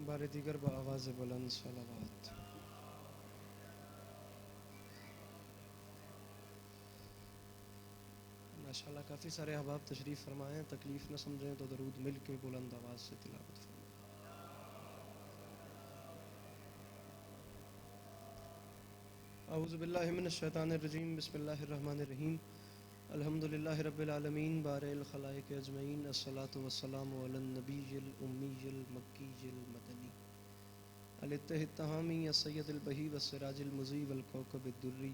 بار دیگر بآواز بلند صلوات۔ ماشاءاللہ کافی سارے احباب تشریف فرمائے ہیں، تکلیف نہ سمجھیں تو درود مل کے بلند آواز سے تلاوت فرمائیں۔ اعوذ باللہ من الشیطان الرجیم، بسم اللہ الرحمن الرحیم۔ الحمدللہ رب العالمین، بارئ الخلائق اجمعین، الصلاۃ والسلام علی النبی الامی المکی المدنی الاتحہ التہامی السید البہی والسراج المضیء والکوکب الدری،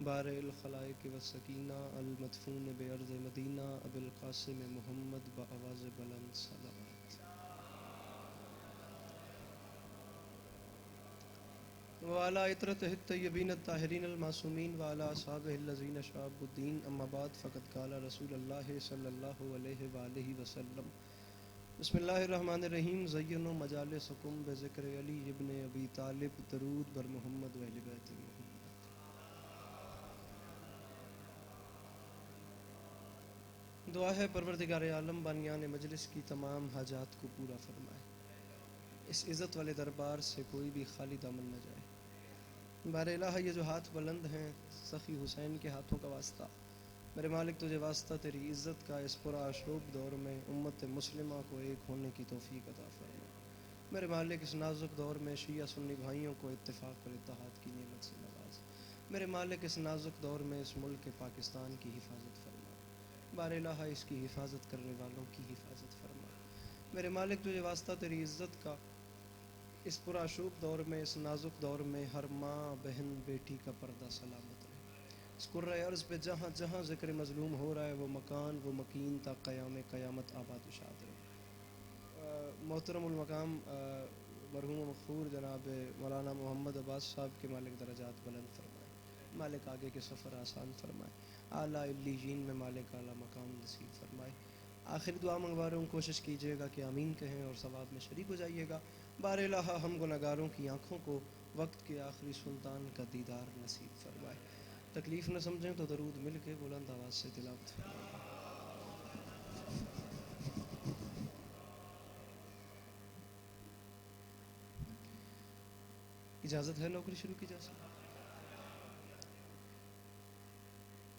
بارئ الخلائق والسکینہ المدفون بارض مدینہ ابی القاسم محمد بآواز بلند صلوات۔ وعلی اطرتہ الطیبین الطاہرین المعصومین وعلی اصحابہ الذین شابوا الدین، اما بعد فقد قال رسول اللہ صلی اللہ علیہ وآلہ وسلم، بسم اللہ الرحمن الرحیم، زینوا مجالسکم بذکر علی ابن ابی طالب، درود بر محمد و اہل بیت محمد۔ دعا ہے پروردگار عالم بانیان مجلس کی تمام حاجات کو پورا فرمائے، اس عزت والے دربار سے کوئی بھی خالی دامن نہ جائے۔ بار الہ، یہ جو ہاتھ بلند ہیں سخی حسین کے ہاتھوں کا واسطہ، میرے مالک تجھے واسطہ تیری عزت کا اس پرآشوب دور میں امت مسلمہ کو ایک ہونے کی توفیق عطا فرما۔ میرے مالک اس نازک دور میں شیعہ سنی بھائیوں کو اتفاق اور اتحاد کی نعمت سے نواز۔ میرے مالک اس نازک دور میں اس ملک پاکستان کی حفاظت فرما۔ بار الہ، اس کی حفاظت کرنے والوں کی حفاظت فرما۔ میرے مالک تجھے واسطہ تیری عزت کا اس پرآشوب دور میں، اس نازک دور میں ہر ماں بہن بیٹی کا پردہ سلامت رہے۔ اس کرۂ ارض پہ جہاں جہاں ذکر مظلوم ہو رہا ہے وہ مکان وہ مکین تا قیام قیامت آباد و شاد رہے۔ محترم المقام مرحوم مغفور جناب مولانا محمد عباس صاحب کے مالک درجات بلند فرمائے، مالک آگے کے سفر آسان فرمائے، اعلیٰ علیین میں مالک اعلیٰ مقام نصیب فرمائے۔ آخر دعا منگوا رہا ہوں، کوشش کیجیے گا کہ آمین کہیں اور ثواب میں شریک ہو جائیے گا۔ بار الہ، ہم گناہگاروں کی آنکھوں کو وقت کے آخری سلطان کا دیدار نصیب فرمائے۔ تکلیف نہ سمجھیں تو درود مل کے بلند آواز سے تلاوت فرمائیں۔ اجازت ہے نوکری شروع کی جا سکتی؟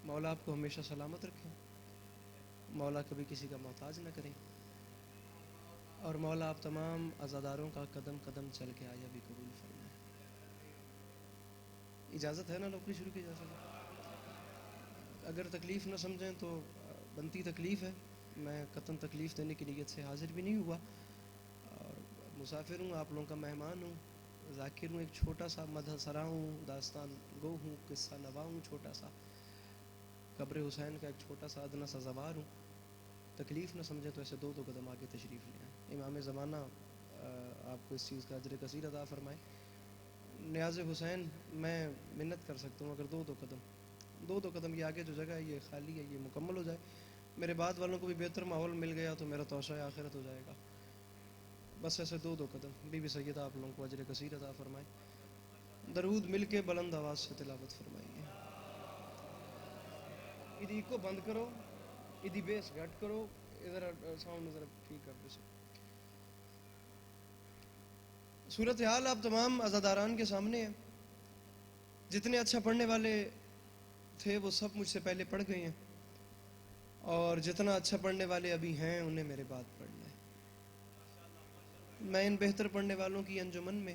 مولا آپ کو ہمیشہ سلامت رکھیں، مولا کبھی کسی کا محتاج نہ کریں، اور مولا آپ تمام عزاداروں کا قدم قدم چل کے آیا بھی قبول فرمائیں۔ اجازت ہے نا نوکری شروع کی جا سکتی؟ اگر تکلیف نہ سمجھیں تو بنتی تکلیف ہے، میں قطعاً تکلیف دینے کی نیت سے حاضر بھی نہیں ہوا، اور مسافر ہوں، آپ لوگوں کا مہمان ہوں، ذاکر ہوں، ایک چھوٹا سا مدح سرا ہوں، داستان گو ہوں، قصہ نوا ہوں، چھوٹا سا قبر حسین کا ایک چھوٹا سا ادنا سا زوار ہوں۔ تکلیف نہ سمجھیں تو ایسے دو قدم آگے تشریف لے آئیں۔ امام زمانہ آپ کو اس چیز کا اجر کثیر عطا فرمائے۔ نیاز حسین، میں منت کر سکتا ہوں اگر دو قدم یہ آگے جو جگہ ہے یہ خالی ہے، یہ مکمل ہو جائے، میرے بعد والوں کو بھی بہتر ماحول مل گیا تو میرا توشہ آخرت ہو جائے گا۔ بس ایسے دو قدم، بی بی سیدہ آپ لوگوں کو اجر کثیر عطا فرمائے۔ درود مل کے بلند آواز سے تلاوت فرمائیے۔ ادھی کو بند کرو، ادھی بیس گھٹ کرو، ادھر ساؤنڈ ذرا ٹھیک کر دو۔ صورتحال آپ تمام عزاداران کے سامنے ہے، جتنے اچھا پڑھنے والے تھے وہ سب مجھ سے پہلے پڑھ گئے ہیں، اور جتنا اچھا پڑھنے والے ابھی ہیں انہیں میرے بعد پڑھنا ہے۔ میں ان بہتر پڑھنے والوں کی انجمن میں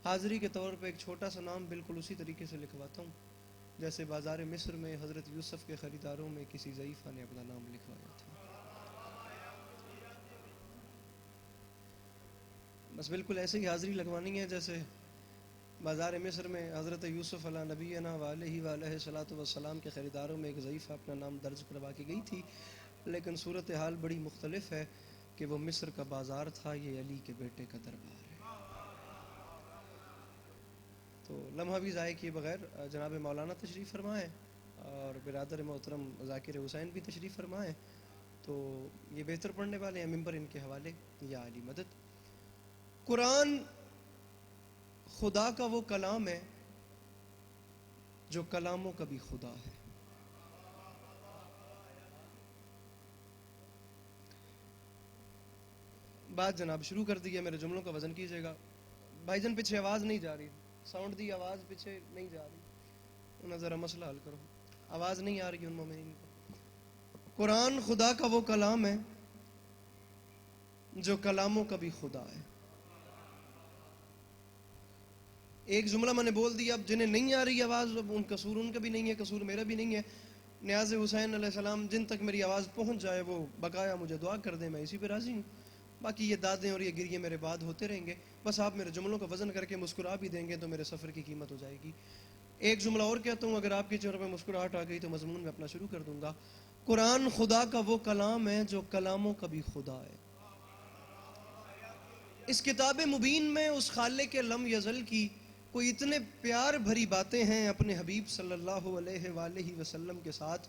حاضری کے طور پہ ایک چھوٹا سا نام بالکل اسی طریقے سے لکھواتا ہوں جیسے بازار مصر میں حضرت یوسف کے خریداروں میں کسی ضعیفہ نے اپنا نام لکھوایا تھا۔ بس بالکل ایسے ہی حاضری لگوانی ہے جیسے بازار مصر میں حضرت یوسف علیہ نبینا وعلیہ وآلہ صلاۃ والسلام کے خریداروں میں ایک ضعیفہ اپنا نام درج کروا کے گئی تھی، لیکن صورتحال بڑی مختلف ہے کہ وہ مصر کا بازار تھا، یہ علی کے بیٹے کا دربار ہے۔ تو لمحہ بھی ضائع کیے بغیر جناب مولانا تشریف فرمائیں اور برادر محترم ذاکر حسین بھی تشریف فرمائیں، تو یہ بہتر پڑھنے والے ہیں، ممبر ان کے حوالے، یا علی مدد۔ قرآن خدا کا وہ کلام ہے جو کلاموں کا بھی خدا ہے۔ بات جناب شروع کر دی ہے، میرے جملوں کا وزن کیجیے گا. بھائی جان پیچھے آواز نہیں جا رہی، ساؤنڈ دی آواز پیچھے نہیں جا رہی، انہیں ذرا مسئلہ حل کرو. آواز نہیں آ رہی ان مومنین کو. قرآن خدا کا وہ کلام ہے جو کلاموں کا بھی خدا ہے. ایک جملہ میں نے بول دیا، اب جنہیں نہیں آ رہی آواز اب ان قصور ان کا بھی نہیں ہے، قصور میرا بھی نہیں ہے. نیاز حسین علیہ السلام جن تک میری آواز پہنچ جائے وہ بقایا مجھے دعا کر دیں، میں اسی پہ راضی ہوں. باقی یہ دادیں اور یہ گریے میرے بعد ہوتے رہیں گے، بس آپ میرے جملوں کا وزن کر کے مسکرا بھی دیں گے تو میرے سفر کی قیمت ہو جائے گی. ایک جملہ اور کہتا ہوں، اگر آپ کی چہرے پہ مسکراہٹ آ گئی تو مضمون میں اپنا شروع کر دوں گا. قرآن خدا کا وہ کلام ہے جو کلاموں کا بھی خدا ہے. اس کتاب مبین میں اس خالق لم یزل کی کوئی اتنے پیار بھری باتیں ہیں اپنے حبیب صلی اللہ علیہ وآلہ وسلم کے ساتھ.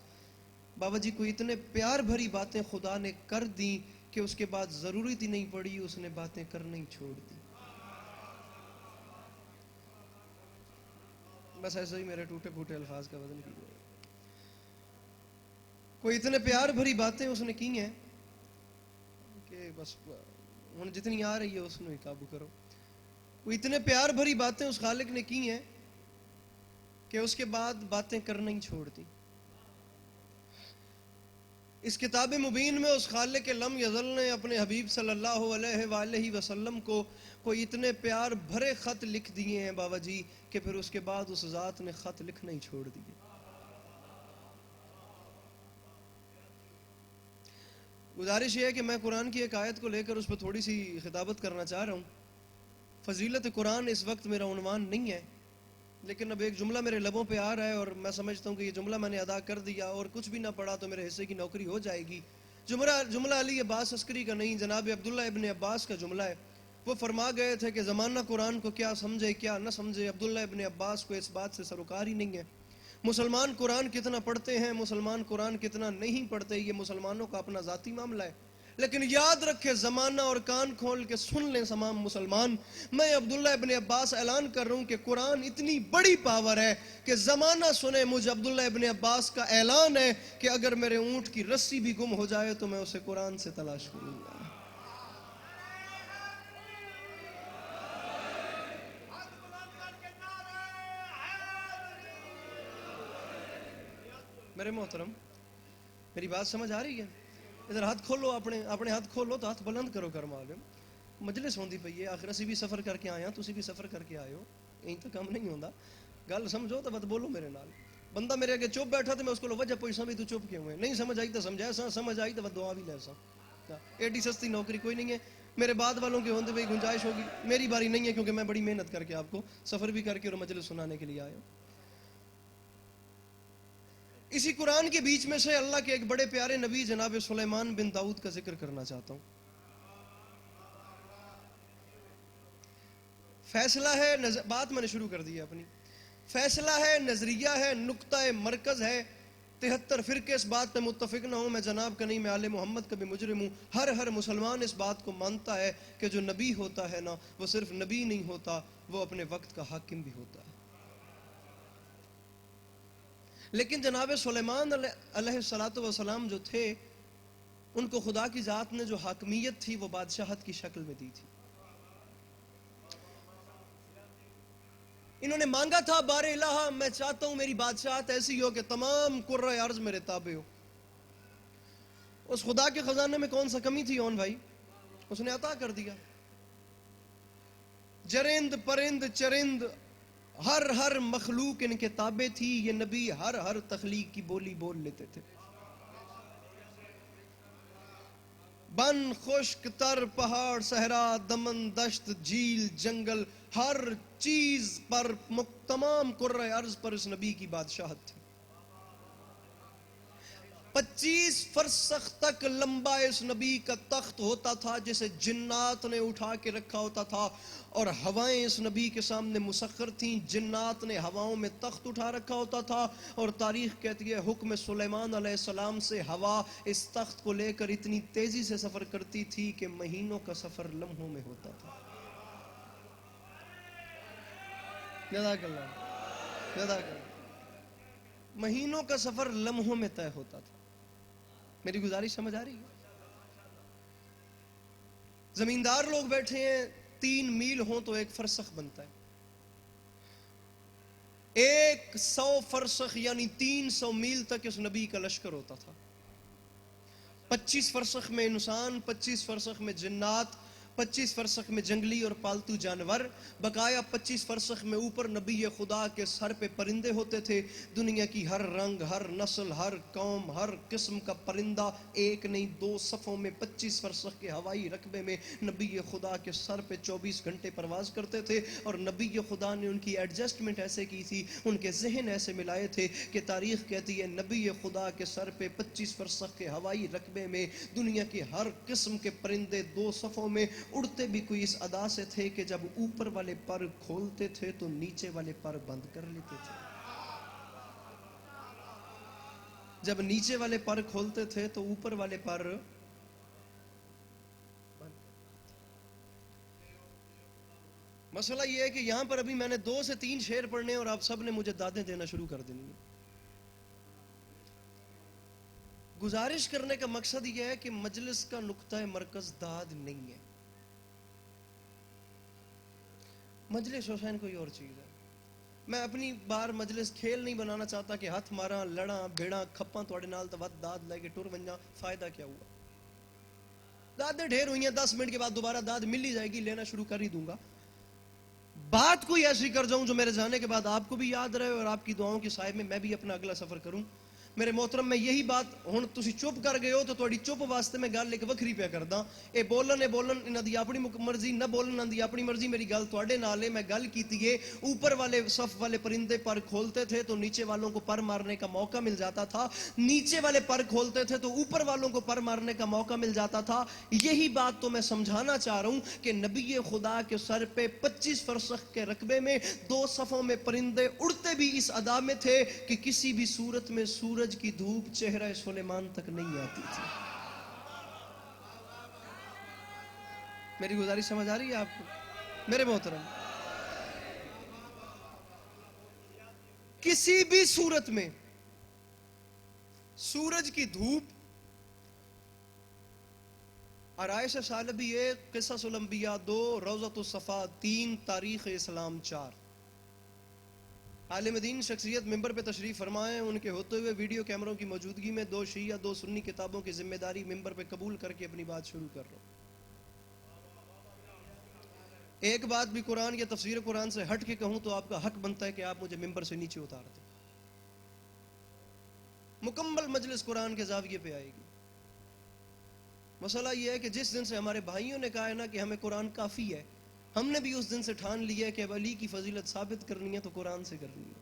بابا جی کوئی اتنے پیار بھری باتیں خدا نے کر دیں کہ اس کے بعد ضرورت ہی نہیں پڑی، اس نے باتیں کرنا ہی چھوڑ دی. بس ایسے ہی میرے ٹوٹے پھوٹے الفاظ کا وزن کیجیے. کوئی اتنے پیار بھری باتیں اس نے کی ہیں کہ بس ہن جتنی آ رہی ہے اس نے قابو کرو. وہ اتنے پیار بھری باتیں اس خالق نے کی ہیں کہ اس کے بعد باتیں کرنا ہی چھوڑ دی. اس کتاب مبین میں اس خالق لم یزل نے اپنے حبیب صلی اللہ علیہ وآلہ وسلم کو کوئی اتنے پیار بھرے خط لکھ دیے ہیں بابا جی کہ پھر اس کے بعد اس ذات نے خط لکھنا ہی چھوڑ دیے. گزارش یہ ہے کہ میں قرآن کی ایک آیت کو لے کر اس پہ تھوڑی سی خطابت کرنا چاہ رہا ہوں. فضیلت قرآن اس وقت میرا عنوان نہیں ہے، لیکن اب ایک جملہ میرے لبوں پہ آ رہا ہے اور میں سمجھتا ہوں کہ یہ جملہ میں نے ادا کر دیا اور کچھ بھی نہ پڑا تو میرے حصے کی نوکری ہو جائے گی. جملہ علی عباس عسکری کا نہیں، جناب عبداللہ ابن عباس کا جملہ ہے. وہ فرما گئے تھے کہ زمانہ قرآن کو کیا سمجھے کیا نہ سمجھے، عبداللہ ابن عباس کو اس بات سے سروکار ہی نہیں ہے. مسلمان قرآن کتنا پڑھتے ہیں، مسلمان قرآن کتنا نہیں پڑھتے، یہ مسلمانوں کا اپنا ذاتی معاملہ ہے. لیکن یاد رکھے زمانہ اور کان کھول کے سن لیں تمام مسلمان، میں عبداللہ ابن عباس اعلان کر رہا ہوں کہ قرآن اتنی بڑی پاور ہے کہ زمانہ سنے. مجھے عبداللہ ابن عباس کا اعلان ہے کہ اگر میرے اونٹ کی رسی بھی گم ہو جائے تو میں اسے قرآن سے تلاش کروں گا. میرے محترم، میری بات سمجھ آ رہی ہے؟ ادھر ہاتھ کھولو، اپنے ہاتھ کھولو تو ہاتھ بلند کرو. کرم عالم مجلس ہوندی پئی ہے، آخر اسی بھی سفر کر کے آیا، تسی بھی سفر کر کے آئے ہو، یہیں تو کم نہیں ہوندا. گل سمجھو تو بات بولو میرے نال. بندہ میرے اگے چپ بیٹھا تو میں اس کو وجہ پوچھاں بھی تو چپ کیوں ہے. نہیں سمجھ آئی تو سمجھا سا، سمجھ آئی تو دعا بھی لے سا. ایڈی سستی نوکری کوئی نہیں ہے. میرے بعد والوں کے ہوندے بھی گنجائش ہوگی، میری باری نہیں ہے کیونکہ میں بڑی محنت کر کے آپ کو سفر بھی کر کے اور مجلس سنانے کے لیے آیا ہوں. اسی قرآن کے بیچ میں سے اللہ کے ایک بڑے پیارے نبی جناب سلیمان بن داؤد کا ذکر کرنا چاہتا ہوں. فیصلہ ہے بات میں نے شروع کر دی ہے اپنی. فیصلہ ہے، نظریہ ہے، نقطہ مرکز ہے. 73 فرقے اس بات پہ متفق نہ ہوں، میں جناب کا نہیں، میں آل محمد کا بھی مجرم ہوں. ہر مسلمان اس بات کو مانتا ہے کہ جو نبی ہوتا ہے نا وہ صرف نبی نہیں ہوتا، وہ اپنے وقت کا حاکم بھی ہوتا ہے. لیکن جناب سلیمان علیہ السلام جو تھے ان کو خدا کی ذات نے جو حاکمیت تھی وہ بادشاہت کی شکل میں دی تھی. انہوں نے مانگا تھا بار الہ میں چاہتا ہوں میری بادشاہت ایسی ہو کہ تمام کرۂ ارض میرے تابع ہو. اس خدا کے خزانے میں کون سا کمی تھی اون بھائی؟ اس نے عطا کر دیا. جرند پرند چرند ہر مخلوق ان کے تابع تھی. یہ نبی ہر تخلیق کی بولی بول لیتے تھے. بن خشک تر پہاڑ صحرا دمن دشت جھیل جنگل ہر چیز پر تمام کرۂ ارض پر اس نبی کی بادشاہت تھی. 25 فرسخ تک لمبا اس نبی کا تخت ہوتا تھا جسے جنات نے اٹھا کے رکھا ہوتا تھا اور ہوائیں اس نبی کے سامنے مسخر تھیں. جنات نے ہواؤں میں تخت اٹھا رکھا ہوتا تھا اور تاریخ کہتی ہے حکم سلیمان علیہ السلام سے ہوا اس تخت کو لے کر اتنی تیزی سے سفر کرتی تھی کہ مہینوں کا سفر لمحوں میں ہوتا تھا. جزاک اللہ، جزاک اللہ. مہینوں کا سفر لمحوں میں طے ہوتا تھا. میری گزارش سمجھ آ رہی ہے؟ زمیندار لوگ بیٹھے ہیں، 3 میل ہوں تو 1 فرسخ بنتا ہے، 100 فرسخ یعنی 300 میل تک اس نبی کا لشکر ہوتا تھا. 25 فرسخ میں انسان، 25 فرسخ میں جنات، 25 فرسخ میں جنگلی اور پالتو جانور، بقایا 25 فرسخ میں اوپر نبی خدا کے سر پہ پرندے ہوتے تھے. دنیا کی ہر رنگ، ہر نسل، ہر قوم، ہر قسم کا پرندہ، ایک نہیں 2 صفوں میں 25 فرسخ کے ہوائی رقبے میں نبی خدا کے سر پہ 24 گھنٹے پرواز کرتے تھے. اور نبی خدا نے ان کی ایڈجسٹمنٹ ایسے کی تھی، ان کے ذہن ایسے ملائے تھے کہ تاریخ کہتی ہے نبی خدا کے سر پہ 25 فرسخ کے ہوائی رقبے میں دنیا کی ہر قسم کے پرندے 2 صفوں میں اڑتے بھی کوئی اس ادا سے تھے کہ جب اوپر والے پر کھولتے تھے تو نیچے والے پر بند کر لیتے تھے، جب نیچے والے پر کھولتے تھے تو اوپر والے پر بند. مسئلہ یہ ہے کہ یہاں پر ابھی میں نے 2 سے 3 شعر پڑھنے اور آپ سب نے مجھے دادیں دینا شروع کر دینی ہے. گزارش کرنے کا مقصد یہ ہے کہ مجلس کا نقطہ مرکز داد نہیں ہے، مجلس حسین کوئی اور چیز ہے. میں اپنی بار مجلس کھیل نہیں بنانا چاہتا کہ ہاتھ مارا لڑا بھیڑا کھپاں توڑے نال تو ود داد لے کے ٹر ونجا، فائدہ کیا ہوا؟ دادیں ڈھیر ہوئی ہیں، 10 منٹ کے بعد دوبارہ داد مل ہی جائے گی، لینا شروع کر ہی دوں گا. بات کوئی ایسی کر جاؤں جو میرے جانے کے بعد آپ کو بھی یاد رہے اور آپ کی دعاؤں کے سائے میں میں بھی اپنا اگلا سفر کروں. میرے محترم میں یہی بات ہن تسی چپ کر گئے ہو تو تھوڑی چپ واسطے میں گل ایک وکھری پہ کردا. اے بولن انہاں دی اپنی مرضی، نہ بولن انہاں دی اپنی مرضی. میری گل تواڈے نال ہے، میں گل کیتی ہے اوپر والے صف والے پرندے پر کھولتے تھے تو نیچے والوں کو پر مارنے کا موقع مل جاتا تھا، نیچے والے پر کھولتے تھے تو اوپر والوں کو پر مارنے کا موقع مل جاتا تھا. یہی بات تو میں سمجھانا چاہ رہا ہوں کہ نبی خدا کے سر پہ 25 فرسخ کے رقبے میں 2 صفوں میں پرندے اڑتے بھی اس ادا میں تھے کہ کسی بھی صورت میں سورج کی دھوپ چہرہ سلیمان تک نہیں آتی تھی. میری گزارش سمجھ آ رہی ہے آپ کو میرے محترم؟ کسی بھی صورت میں سورج کی دھوپ، آرائش سالبی 1، قصص الانبیاء 2، روضۃ الصفا 3، تاریخ اسلام 4. عالم دین شخصیت ممبر پہ تشریف فرمائیں، ان کے ہوتے ہوئے ویڈیو کیمروں کی موجودگی میں 2 شیعہ 2 سنی کتابوں کی ذمہ داری ممبر پہ قبول کر کے اپنی بات شروع کر رہا ہوں. ایک بات بھی قرآن یا تفسیر قرآن سے ہٹ کے کہوں تو آپ کا حق بنتا ہے کہ آپ مجھے ممبر سے نیچے اتار دیں. مکمل مجلس قرآن کے زاویے پہ آئے گی. مسئلہ یہ ہے کہ جس دن سے ہمارے بھائیوں نے کہا ہے نا کہ ہمیں قرآن کافی ہے، ہم نے بھی اس دن سے ٹھان لیا ہے کہ اب علی کی فضیلت ثابت کرنی ہے تو قرآن سے کرنی ہے.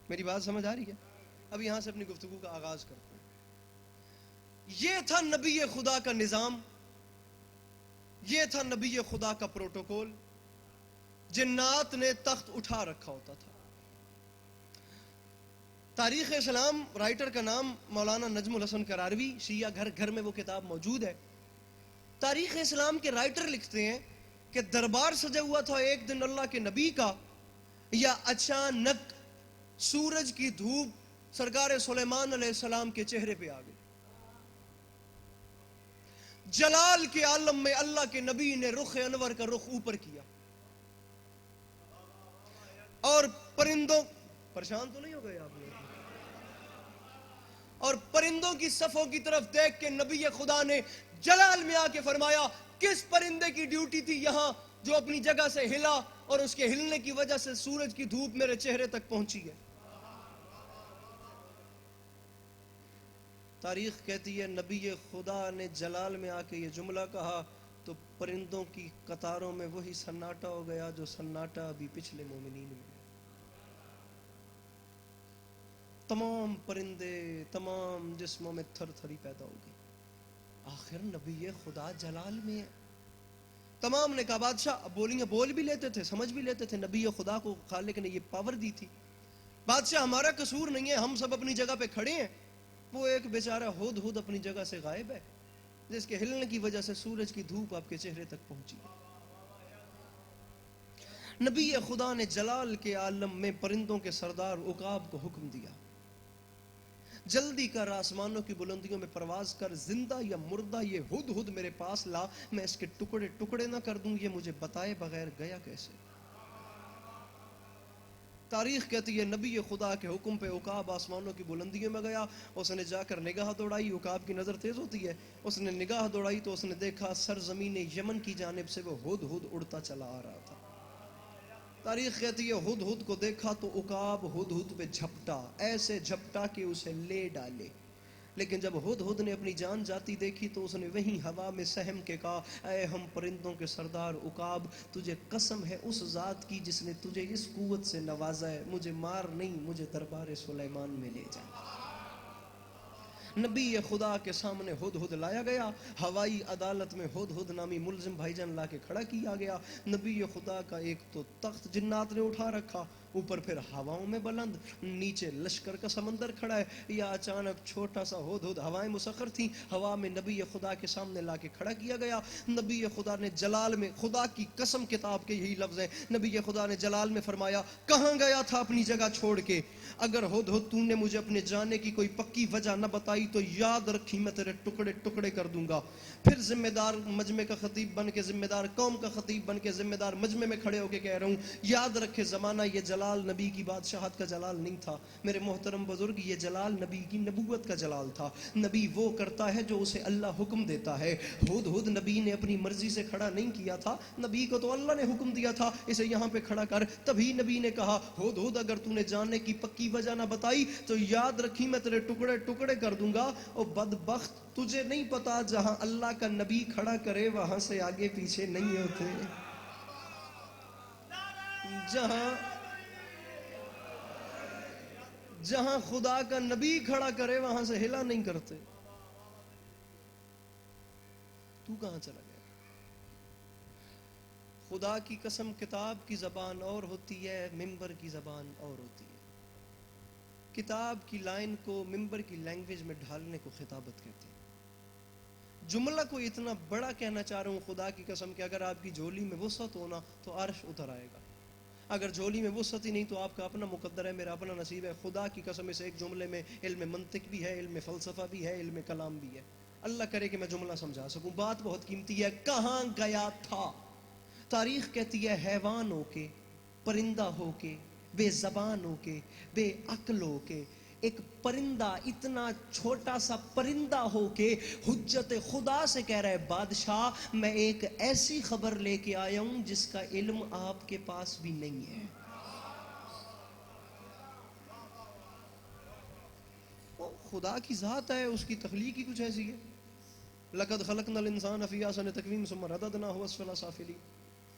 میری بات سمجھ آ رہی ہے؟ اب یہاں سے اپنی گفتگو کا آغاز کرتے ہیں. یہ تھا نبی خدا کا نظام، یہ تھا نبی خدا کا پروٹوکول. جنات نے تخت اٹھا رکھا ہوتا تھا. تاریخ اسلام، رائٹر کا نام مولانا نجم الحسن کراروی، شیعہ گھر گھر میں وہ کتاب موجود ہے. تاریخ اسلام کے رائٹر لکھتے ہیں کہ دربار سجا ہوا تھا ایک دن اللہ کے نبی کا، یا اچانک سورج کی دھوپ سرکار سلیمان علیہ السلام کے چہرے پہ آ گئی. جلال کے عالم میں اللہ کے نبی نے رخ انور کا رخ اوپر کیا اور پرندوں، پریشان تو نہیں ہو گئے آپ لوگ؟ اور پرندوں کی صفوں کی طرف دیکھ کے نبی خدا نے جلال میں آ کے فرمایا کس پرندے کی ڈیوٹی تھی یہاں جو اپنی جگہ سے ہلا اور اس کے ہلنے کی وجہ سے سورج کی دھوپ میرے چہرے تک پہنچی ہے. تاریخ کہتی ہے نبی خدا نے جلال میں آ کے یہ جملہ کہا تو پرندوں کی قطاروں میں وہی سناٹا ہو گیا جو سناٹا ابھی پچھلے مومنین میں. تمام پرندے تمام جسموں میں تھر تھری پیدا ہو گئی. آخر نبی خدا جلال میں ہے. تمام نے کہا بادشاہ، بولیاں بول بھی لیتے تھے، سمجھ بھی لیتے تھے، نبی خدا کو خالق نے یہ پاور دی تھی. بادشاہ ہمارا قصور نہیں ہے، ہم سب اپنی جگہ پہ کھڑے ہیں. وہ ایک بیچارہ ہد ہد اپنی جگہ سے غائب ہے جس کے ہلنے کی وجہ سے سورج کی دھوپ آپ کے چہرے تک پہنچی. نبی خدا نے جلال کے عالم میں پرندوں کے سردار عقاب کو حکم دیا جلدی کر آسمانوں کی بلندیوں میں پرواز کر، زندہ یا مردہ یہ ہد ہد میرے پاس لا، میں اس کے ٹکڑے ٹکڑے نہ کر دوں، یہ مجھے بتائے بغیر گیا کیسے؟ تاریخ کہتی ہے نبی خدا کے حکم پہ عقاب آسمانوں کی بلندیوں میں گیا، اس نے جا کر نگاہ دوڑائی، عقاب کی نظر تیز ہوتی ہے، اس نے نگاہ دوڑائی تو اس نے دیکھا سرزمین یمن کی جانب سے وہ ہد ہد اڑتا چلا آ رہا تھا۔ تاریخ کہتی ہے ہد ہد کو دیکھا تو عقاب ہد ہد پہ جھپٹا، ایسے جھپٹا کہ اسے لے ڈالے، لیکن جب ہد ہد نے اپنی جان جاتی دیکھی تو اس نے وہیں ہوا میں سہم کے کہا، اے ہم پرندوں کے سردار عقاب، تجھے قسم ہے اس ذات کی جس نے تجھے اس قوت سے نوازا ہے، مجھے مار نہیں، مجھے دربار سلیمان میں لے جا۔ نبی خدا کے سامنے ہد ہد لایا گیا، ہوائی عدالت میں ہد ہد نامی ملزم بھائی جان لا کے کھڑا کیا گیا۔ نبی خدا کا ایک تو تخت جنات نے اٹھا رکھا، اوپر پھر ہواؤں میں بلند، نیچے لشکر کا سمندر کھڑا ہے، یا اچانک چھوٹا سا ہد ہد، ہوائیں مسخر تھیں، ہوا میں نبی خدا کے سامنے لا کے کھڑا کیا گیا۔ نبی خدا نے جلال میں، خدا کی قسم کتاب کے یہی لفظ ہیں، نبی خدا نے جلال میں فرمایا، کہاں گیا تھا اپنی جگہ چھوڑ کے؟ اگر ہد ہد تو نے مجھے اپنے جانے کی کوئی پکی وجہ نہ بتائی تو یاد رکھی میں تیرے ٹکڑے ٹکڑے کر دوں گا۔ پھر ذمہ دار مجمع کا خطیب بن کے، ذمہ دار قوم کا خطیب بن کے، ذمہ دار مجمع میں کھڑے ہو کے کہہ رہا ہوں، یاد رکھے زمانہ یہ جلال نبی کی بادشاہت کا جلال نہیں تھا میرے محترم بزرگ، یہ جلال نبی کی نبوت کا جلال تھا۔ نبی وہ کرتا ہے جو اسے اللہ حکم دیتا ہے۔ ہد ہد نبی نے اپنی مرضی سے کھڑا نہیں کیا تھا، نبی کو تو اللہ نے حکم دیا تھا اسے یہاں پہ کھڑا کر، تبھی نبی نے کہا ہد ہد اگر تو نے جاننے کی پکی وجہ نہ بتائی تو یاد رکھی میں تیرے ٹکڑے ٹکڑے کر دوں گا۔ او بدبخت، تجھے نہیں پتا جہاں اللہ کا نبی کھڑا کرے وہاں سے آگے پیچھے نہیں ہوتے، جہاں خدا کا نبی کھڑا کرے وہاں سے ہلا نہیں کرتے۔ تو کہاں چلا گیا؟ خدا کی قسم کتاب کی زبان اور ہوتی ہے، منبر کی زبان اور ہوتی ہے۔ کتاب کی لائن کو منبر کی لینگویج میں ڈھالنے کو خطابت کہتے ہیں۔ جملہ کو اتنا بڑا کہنا چاہ رہا ہوں خدا کی قسم کہ اگر آپ کی جھولی میں وسعت ہونا تو عرش اتر آئے گا، اگر جھولی میں وسعت ہی نہیں تو آپ کا اپنا مقدر ہے، میرا اپنا نصیب ہے۔ خدا کی قسم اس ایک جملے میں علم منطق بھی ہے، علم فلسفہ بھی ہے، علم کلام بھی ہے۔ اللہ کرے کہ میں جملہ سمجھا سکوں، بات بہت قیمتی ہے۔ کہاں گیا تھا؟ تاریخ کہتی ہے حیوان ہو کے، پرندہ ہو کے، بے زبان ہو کے، بے عقل ہو کے، ایک پرندہ، اتنا چھوٹا سا پرندہ ہو کے حجت خدا سے کہہ رہا ہے، بادشاہ میں ایک ایسی خبر لے کے آیا ہوں جس کا علم آپ کے پاس بھی نہیں ہے۔ خدا کی ذات ہے، اس کی تخلیق ہی کچھ ایسی ہے۔ لقد خلقنا الانسان فی احسن تقویم ثم رددناہ اسفل سافلین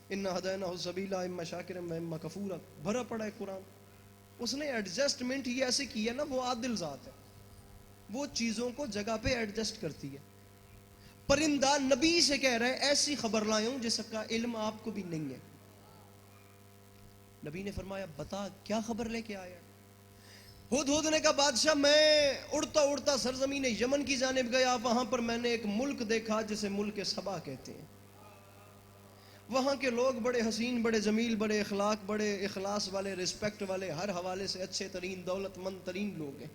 انا ہدیناہ السبیل اما شاکرا و اما کفورا، بھرا پڑا ہے قرآن۔ اس نے ایڈجسٹمنٹ ہی ایسے کی ہے نا، وہ عادل ذات ہے، وہ چیزوں کو جگہ پہ ایڈجسٹ کرتی ہے۔ پرندہ نبی سے کہہ رہا ہے ایسی خبر لایا ہوں جس کا علم آپ کو بھی نہیں ہے۔ نبی نے فرمایا بتا کیا خبر لے کے آیا؟ ہد ہد نے کہا بادشاہ میں اڑتا اڑتا سرزمین یمن کی جانب گیا، وہاں پر میں نے ایک ملک دیکھا جسے ملک سبا کہتے ہیں۔ وہاں کے لوگ بڑے حسین، بڑے جمیل، بڑے اخلاق، بڑے اخلاص والے، رسپیکٹ والے، ہر حوالے سے اچھے ترین، دولت مند ترین لوگ ہیں۔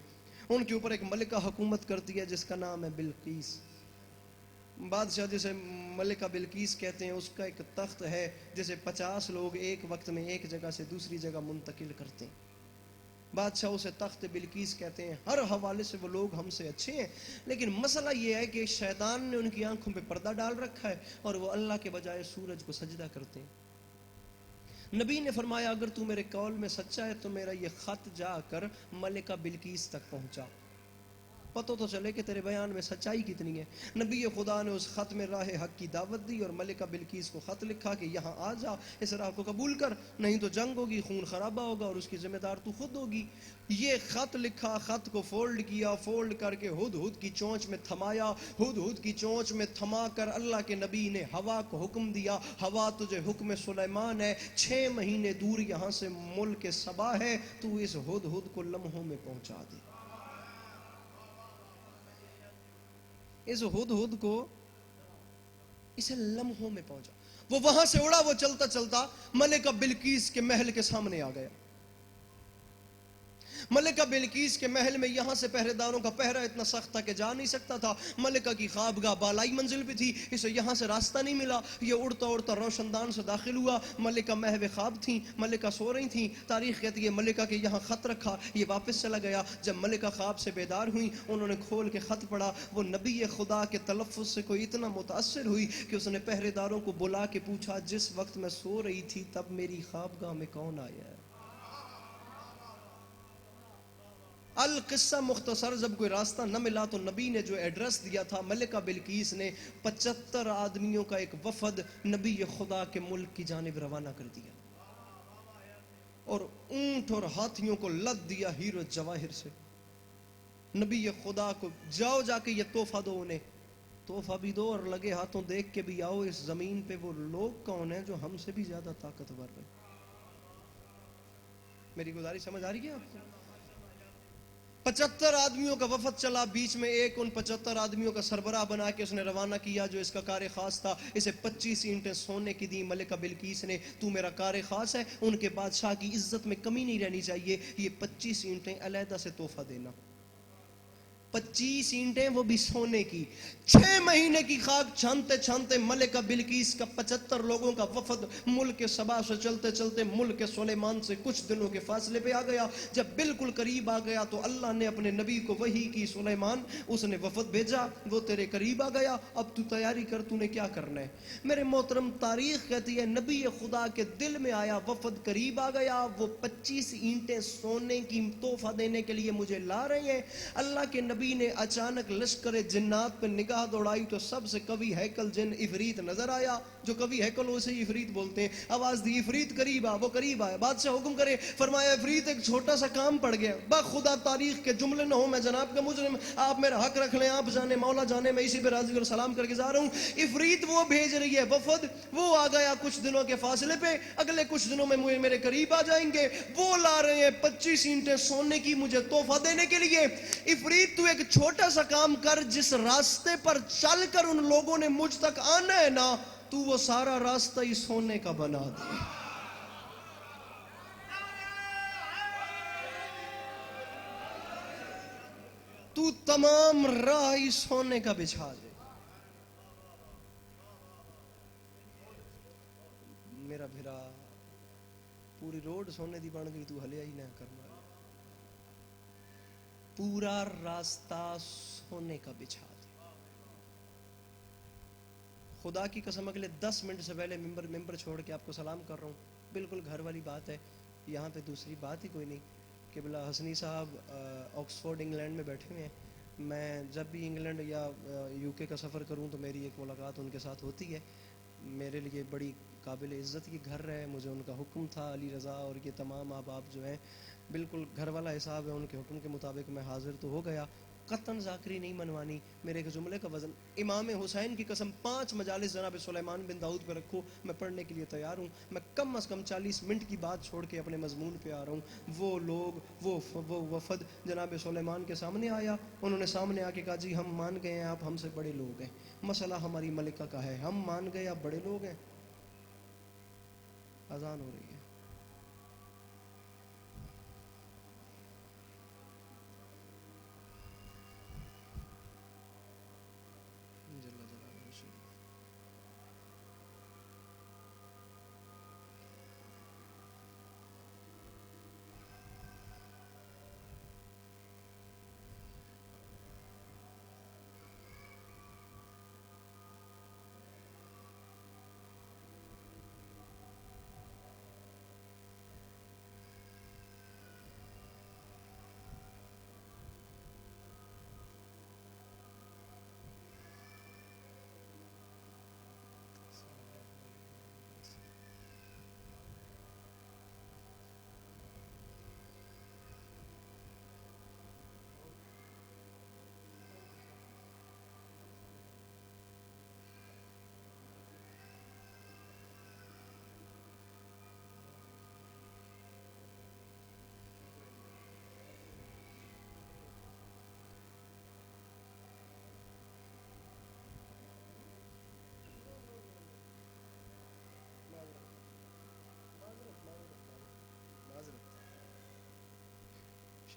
ان کے اوپر ایک ملکہ حکومت کرتی ہے جس کا نام ہے بلقیس۔ بادشاہ جسے ملکہ بلقیس کہتے ہیں، اس کا ایک تخت ہے جسے 50 لوگ ایک وقت میں ایک جگہ سے دوسری جگہ منتقل کرتے ہیں۔ بادشاہ اسے تخت بلقیس کہتے ہیں، ہر حوالے سے وہ لوگ ہم سے اچھے ہیں، لیکن مسئلہ یہ ہے کہ شیطان نے ان کی آنکھوں پہ پردہ ڈال رکھا ہے اور وہ اللہ کے بجائے سورج کو سجدہ کرتے ہیں۔ نبی نے فرمایا اگر تو میرے قول میں سچا ہے تو میرا یہ خط جا کر ملکہ بلقیس تک پہنچا، پتہ تو چلے کہ تیرے بیان میں سچائی کتنی ہے۔ نبی خدا نے اس خط میں راہ حق کی دعوت دی اور ملکہ بلقیس کو خط لکھا کہ یہاں آ جا، اس راہ کو قبول کر، نہیں تو جنگ ہوگی، خون خرابہ ہوگا اور اس کی ذمہ دار تو خود ہوگی۔ یہ خط لکھا، خط کو فولڈ کیا، فولڈ کر کے ہد ہد کی چونچ میں تھمایا، ہد ہد کی چونچ میں تھما کر اللہ کے نبی نے ہوا کو حکم دیا، ہوا تجھے حکم سلیمان ہے، 6 مہینے دور یہاں سے ملک سبا ہے، تو اس ہد ہد کو لمحوں میں پہنچا دے۔ اس ہد ہد کو اسے لمحوں میں پہنچا، وہ وہاں سے اڑا، وہ چلتا چلتا ملکہ بلقیس کے محل کے سامنے آ گیا۔ ملکہ بلقیس کے محل میں یہاں سے پہرے داروں کا پہرا اتنا سخت تھا کہ جا نہیں سکتا تھا. ملکہ کی خوابگاہ بالائی منزل پہ تھی, اسے یہاں سے راستہ نہیں ملا. یہ اڑتا اڑتا روشن دان سے داخل ہوا. ملکہ محو خواب تھیں, ملکہ سو رہی تھیں. تاریخ کہتی ہے ملکہ کے یہاں خط رکھا, یہ واپس چلا گیا. جب ملکہ خواب سے بیدار ہوئی, انہوں نے کھول کے خط پڑھا. وہ نبی خدا کے تلفظ سے کوئی اتنا متاثر ہوئی کہ اس نے پہرے داروں کو بلا کے پوچھا, جس وقت میں سو رہی تھی تب میری خوابگاہ میں کون آیا ہے؟ القصہ مختصر, جب کوئی راستہ نہ ملا تو نبی نے جو ایڈریس دیا تھا, ملکہ بلقیس نے 75 آدمیوں کا ایک وفد نبی خدا کے ملک کی جانب روانہ کر دیا, اور اونٹ اور ہاتھیوں کو لد دیا ہیرو جواہر سے. نبی خدا کو جاؤ جا کے یہ تحفہ دو, انہیں تحفہ بھی دو اور لگے ہاتھوں دیکھ کے بھی آؤ اس زمین پہ وہ لوگ کون ہیں جو ہم سے بھی زیادہ طاقتور ہیں. میری گزارش سمجھ آ رہی ہے آپ کو؟ 75 آدمیوں کا وفد چلا, بیچ میں ایک ان 75 آدمیوں کا سربراہ بنا کے اس نے روانہ کیا جو اس کا کار خاص تھا. اسے 25 اینٹیں سونے کی دی ملکہ بلقیس نے, تو میرا کار خاص ہے, ان کے بادشاہ کی عزت میں کمی نہیں رہنی چاہیے, یہ 25 اینٹیں علیحدہ سے تحفہ دینا. 25 اینٹیں وہ بھی سونے کی. 6 مہینے کی خاک چھانتے چھانتے ملکہ بلقیس کا 75 لوگوں کا وفد ملک سبا سے چلتے چلتے ملک سلیمان سے کچھ دنوں کے فاصلے پہ آ گیا. جب بالکل قریب آ گیا تو اللہ نے اپنے نبی کو وحی کی, سلیمان اس نے وفد بھیجا, وہ تیرے قریب آ گیا, اب تو تیاری کر, تو نے کیا کرنا ہے. میرے محترم, تاریخ کہتی ہے نبی خدا کے دل میں آیا, وفد قریب آ گیا, وہ 25 اینٹیں سونے کی تحفہ دینے کے لیے مجھے لا رہے ہیں. اللہ کے نبی نے اچانک لشکر جنات پہ نگاہ دوڑائی تو سب سے قوی ہیکل جن عفریت نظر آیا. جو قوی ہیکل ہو اسے عفریت بولتے ہیں. آواز دی عفریت قریب آ, وہ قریب آیا. بادشاہ حکم کرے, فرمایا عفریت ایک چھوٹا سا کام پڑ گیا, بخدا تاریخ کے جملے نہ ہو, میں جناب کا مجرم, آپ میرا حق رکھ لیں, آپ جانے مولا جانے, میں اسی پہ راضی اور سلام کر کے جا رہا ہوں. عفریت وہ بھیج رہی ہے وفد, وہ آ گیا کچھ دنوں کے فاصلے پہ, اگلے کچھ دنوں میں میرے قریب آ جائیں گے. وہ لا رہے ہیں 25 اینٹیں سونے کی مجھے تحفہ دینے کے لیے. عفریت تو ایک چھوٹا سا کام کر, جس راستے پر چل کر ان لوگوں نے مجھ تک آنا ہے نا, تو وہ سارا راستہ ہی سونے کا بنا دے. تو تمام راہ ہی سونے کا بچھا دے. میرا بھرا پوری روڈ سونے دی بن گئی, تو ہلیا ہی نہ کرنا. پورا راستہ سونے کا بچھا دے. خدا کی قسم اگلے 10 منٹ سے پہلے ممبر چھوڑ کے آپ کو سلام کر رہا ہوں, بالکل گھر والی بات ہے, یہاں پہ دوسری بات ہی کوئی نہیں. قبلہ حسنی صاحب آکسفورڈ انگلینڈ میں بیٹھے ہوئے ہیں. میں جب بھی انگلینڈ یا یو کے کا سفر کروں تو میری ایک ملاقات ان کے ساتھ ہوتی ہے. میرے لیے بڑی قابل عزت کی گھر ہے, مجھے ان کا حکم تھا, علی رضا اور یہ تمام احباب جو ہیں بالکل گھر والا حساب ہے, ان کے حکم کے مطابق میں حاضر تو ہو گیا. قطن ذاکری نہیں منوانی, میرے ایک جملے کا وزن, امام حسین کی قسم 5 مجالس جناب سلیمان بن داؤد پہ رکھو, میں پڑھنے کے لیے تیار ہوں. میں کم از کم 40 منٹ کی بات چھوڑ کے اپنے مضمون پہ آ رہا ہوں. وہ لوگ وہ وفد جناب سلیمان کے سامنے آیا, انہوں نے سامنے آ کے کہا جی ہم مان گئے ہیں آپ ہم سے بڑے لوگ ہیں, مسئلہ ہماری ملکہ کا ہے, ہم مان گئے آپ بڑے لوگ ہیں. اذان ہو رہی ہے.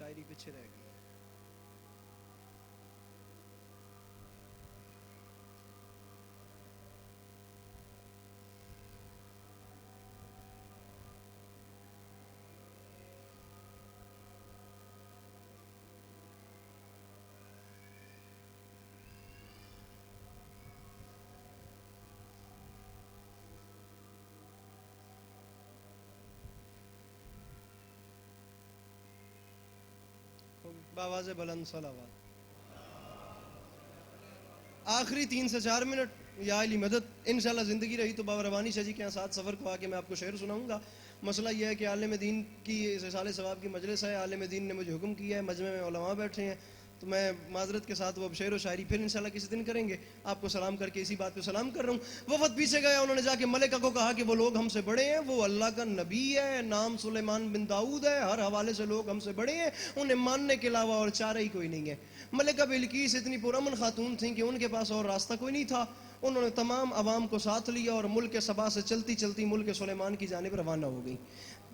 شاعری پیچھے رہ گئی. بآواز بلند صلوات. آخری 3 سے 4 منٹ یا علی مدد. انشاءاللہ زندگی رہی تو بابا ربانی شاہ جی کے ساتھ سفر کو آ کے میں آپ کو شعر سناؤں گا. مسئلہ یہ ہے کہ عالم دین کی اصحال ثواب کی مجلس ہے. عالم دین نے مجھے حکم کیا ہے, مجمع میں علماء بیٹھے ہیں, تو میں معذرت کے ساتھ وہ شعر و شاعری پھر انشاءاللہ کسی دن کریں گے. آپ کو سلام کر کے اسی بات پہ سلام کر رہا ہوں. وفد پیچھے گیا, انہوں نے جا کے ملکہ کو کہا کہ وہ لوگ ہم سے بڑے ہیں, وہ اللہ کا نبی ہے, نام سلیمان بن داؤد ہے, ہر حوالے سے لوگ ہم سے بڑے ہیں, انہیں ماننے کے علاوہ اور چارہ ہی کوئی نہیں ہے. ملکہ بلقیس اتنی پرامن خاتون تھیں کہ ان کے پاس اور راستہ کوئی نہیں تھا. انہوں نے تمام عوام کو ساتھ لیا اور ملک سبا سے چلتی چلتی ملک سلیمان کی جانب روانہ ہو گئی.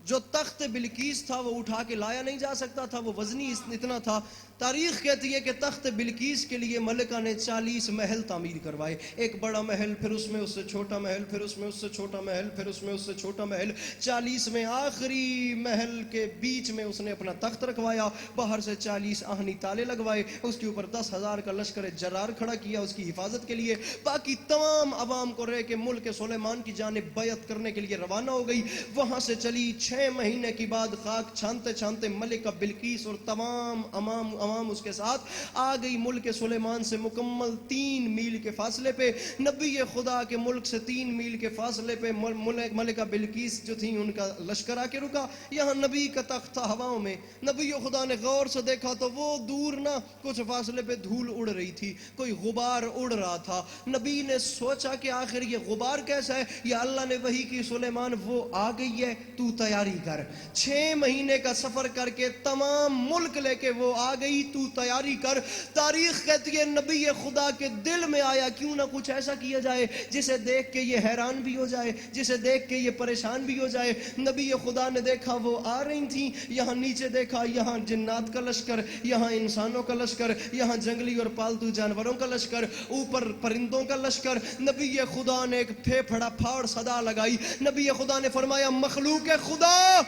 جو تخت بلقیس تھا وہ اٹھا کے لایا نہیں جا سکتا تھا, وہ وزنی اتنا تھا. تاریخ کہتی ہے کہ تخت بلقیس کے لیے ملکہ نے 40 محل تعمیر کروائے. ایک بڑا محل, پھر اس میں اس سے چھوٹا محل, پھر اس میں اس سے چھوٹا محل, پھر اس میں اس سے چھوٹا محل. 40 میں آخری محل کے بیچ میں اس نے اپنا تخت رکھوایا. باہر سے 40 آہنی تالے لگوائے. اس کے اوپر 10,000 کا لشکر جرار کھڑا کیا اس کی حفاظت کے لیے. باقی تمام عوام کو رہ کے ملک سلیمان کی جانب بیعت کرنے کے لیے روانہ ہو گئی. وہاں سے چلی 6 مہینے کی بعد خاک چھانتے چھانتے ملکہ بلقیس اور تمام عوام اس کے ساتھ آ گئی ملک سلیمان سے مکمل 3 میل کے فاصلے پہ. نبی خدا کے ملک سے 3 میل کے فاصلے پہ ملکہ بلقیس جو تھیں ان کا لشکر آ کے رکا. یہاں نبی کا تخت تھا ہواؤں میں. نبی خدا نے غور سے دیکھا تو وہ دور نہ کچھ فاصلے پہ دھول اڑ رہی تھی, کوئی غبار اڑ رہا تھا. نبی نے سوچا کہ آخر یہ غبار کیسا ہے. یا اللہ نے وحی کی سلیمان وہ آ گئی ہے, تو تیاری کر. 6 مہینے کا سفر کر کے تمام ملک لے کے وہ آ گئی, تو تیاری کر. تاریخ کہتی ہے نبی خدا کے دل میں آیا کیوں نہ کچھ ایسا کیا جائے جسے دیکھ کے یہ حیران بھی ہو جائے, جسے دیکھ کے یہ پریشان بھی ہو جائے. نبی خدا نے دیکھا وہ آ رہی تھیں. یہاں نیچے دیکھا, یہاں جنات کا لشکر, یہاں انسانوں کا لشکر, یہاں جنگلی اور پالتو جانوروں کا لشکر, اوپر پرندوں کا لشکر. نبی خدا نے ایک پھیپھڑا پھاڑ صدا لگائی. نبی خدا نے فرمایا مخلوق خدا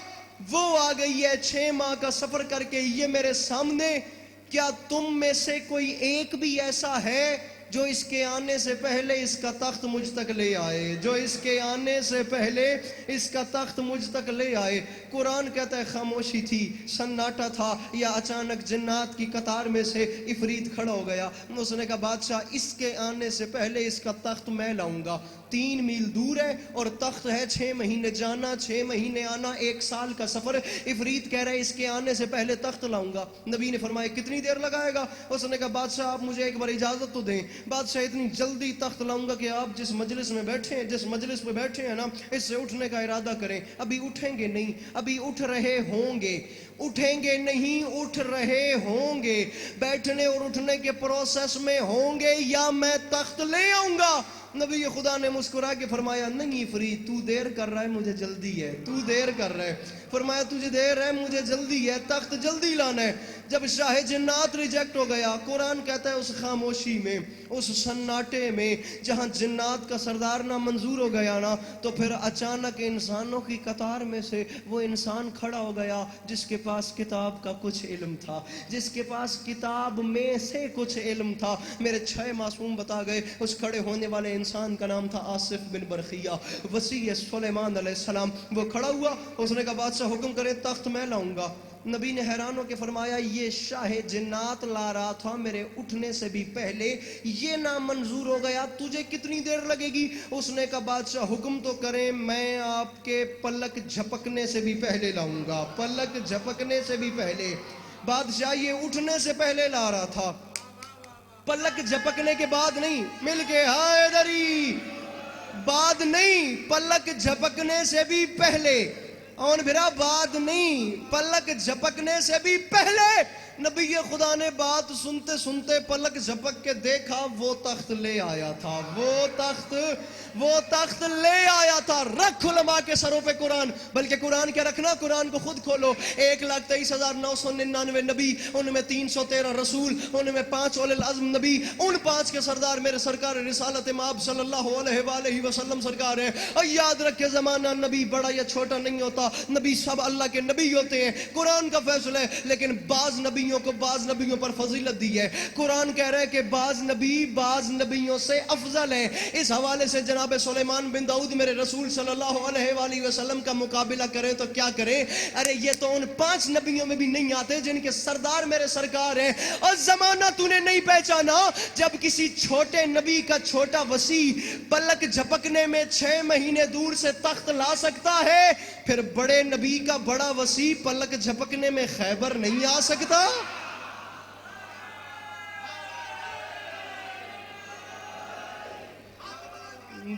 وہ آ گئی ہے 6 ماہ کا سفر کر کے یہ میرے سامنے. کیا تم میں سے کوئی ایک بھی ایسا ہے جو اس کے آنے سے پہلے اس کا تخت مجھ تک لے آئے, جو اس کے آنے سے پہلے اس کا تخت مجھ تک لے آئے. قرآن کہتا ہے خاموشی تھی, سناٹا تھا. یا اچانک جنات کی قطار میں سے عفریت کھڑا ہو گیا. اس نے کہا بادشاہ اس کے آنے سے پہلے اس کا تخت میں لاؤں گا. 3 میل دور ہے اور تخت ہے 6 مہینے جانا 6 مہینے آنا, 1 سال کا سفر. عفریت کہہ رہا ہے اس کے آنے سے پہلے تخت لاؤں گا. نبی نے فرمایا کتنی دیر لگائے گا؟ اس نے کہا بادشاہ آپ مجھے ایک بار اجازت تو دیں. بادشاہ اتنی جلدی تخت لاؤں گا کہ آپ جس مجلس میں بیٹھے ہیں, جس مجلس پہ بیٹھے ہیں نا, اس سے اٹھنے کا ارادہ کریں. ابھی اٹھیں گے نہیں, ابھی اٹھ رہے ہوں گے. اٹھیں گے نہیں, اٹھ رہے ہوں گے. بیٹھنے اور اٹھنے کے پروسیس میں ہوں گے یا میں تخت لے آؤں گا. نبی خدا نے مسکرا کے فرمایا نہیں فرید تو دیر کر رہا ہے, مجھے جلدی ہے, تو دیر کر رہا ہے. فرمایا تجھے دیر ہے, مجھے جلدی ہے, تخت جلدی لانا ہے. جب شاہ جنات ریجیکٹ ہو گیا, قرآن کہتا ہے اس خاموشی میں, اس سناٹے میں, جہاں جنات کا سردار نہ منظور ہو گیا نا, تو پھر اچانک انسانوں کی قطار میں سے وہ انسان کھڑا ہو گیا جس کے پاس کتاب کا کچھ علم تھا, جس کے پاس کتاب میں سے کچھ علم تھا. میرے 6 معصوم بتا گئے. اس کھڑے ہونے والے انسان کا نام تھا آصف بن برخیہ, وصی سلیمان علیہ السلام. وہ کھڑا ہوا, اس نے کہا بادشاہ حکم کرے تخت میں لاؤں گا. نبی نے حیران ہو کے فرمایا یہ شاہ جنات لا رہا تھا میرے اٹھنے سے بھی پہلے, یہ نامنظور ہو گیا, تجھے کتنی دیر لگے گی؟ اس نے کہا بادشاہ حکم تو کریں, میں آپ کے پلک جھپکنے سے بھی پہلے لاؤں گا, پلک جھپکنے سے بھی پہلے. بادشاہ یہ اٹھنے سے پہلے لا رہا تھا, پلک جھپکنے کے بعد نہیں. مل کے ہائے دری, بعد نہیں, پلک جھپکنے سے بھی پہلے. اور میرا بعد نہیں, پلک جھپکنے سے بھی پہلے نبی خدا نے بات سنتے سنتے پلک جھپک کے دیکھا، وہ تخت لے آیا تھا، وہ تخت لے آیا تھا۔ رکھ علماء کے سروں پہ قرآن، بلکہ قرآن کیا رکھنا، قرآن کو خود کھولو۔ 1,23,999 نبی، ان میں 313 رسول، ان میں 5 اولي العزم نبی، ان 5 کے سردار میرے سرکار رسالت مآب صلی اللہ علیہ وآلہ وسلم سرکار ہے۔ اور یاد رکھے زمانہ نبی بڑا یا چھوٹا نہیں ہوتا، نبی سب اللہ کے نبی ہوتے ہیں، قرآن کا فیصلہ ہے، لیکن بعض نبیوں کو بعض نبیوں پر فضیلت دی ہے۔ قرآن کہہ رہا ہے کہ بعض نبی بعض نبیوں سے افضل ہے۔ اس حوالے سے جناب سلیمان بن داؤد میرے رسول صلی اللہ علیہ وآلہ وسلم کا مقابلہ کریں تو کیا کریں؟ ارے یہ تو ان 5 نبیوں میں بھی نہیں آتے جن کے سردار میرے سرکار ہیں۔ اور زمانہ تو نے نہیں پہچانا، جب کسی چھوٹے نبی کا چھوٹا وسیع پلک جھپکنے میں 6 مہینے دور سے تخت لا سکتا ہے، پھر بڑے نبی کا بڑا وسیع پلک جھپکنے میں خیبر نہیں آ سکتا؟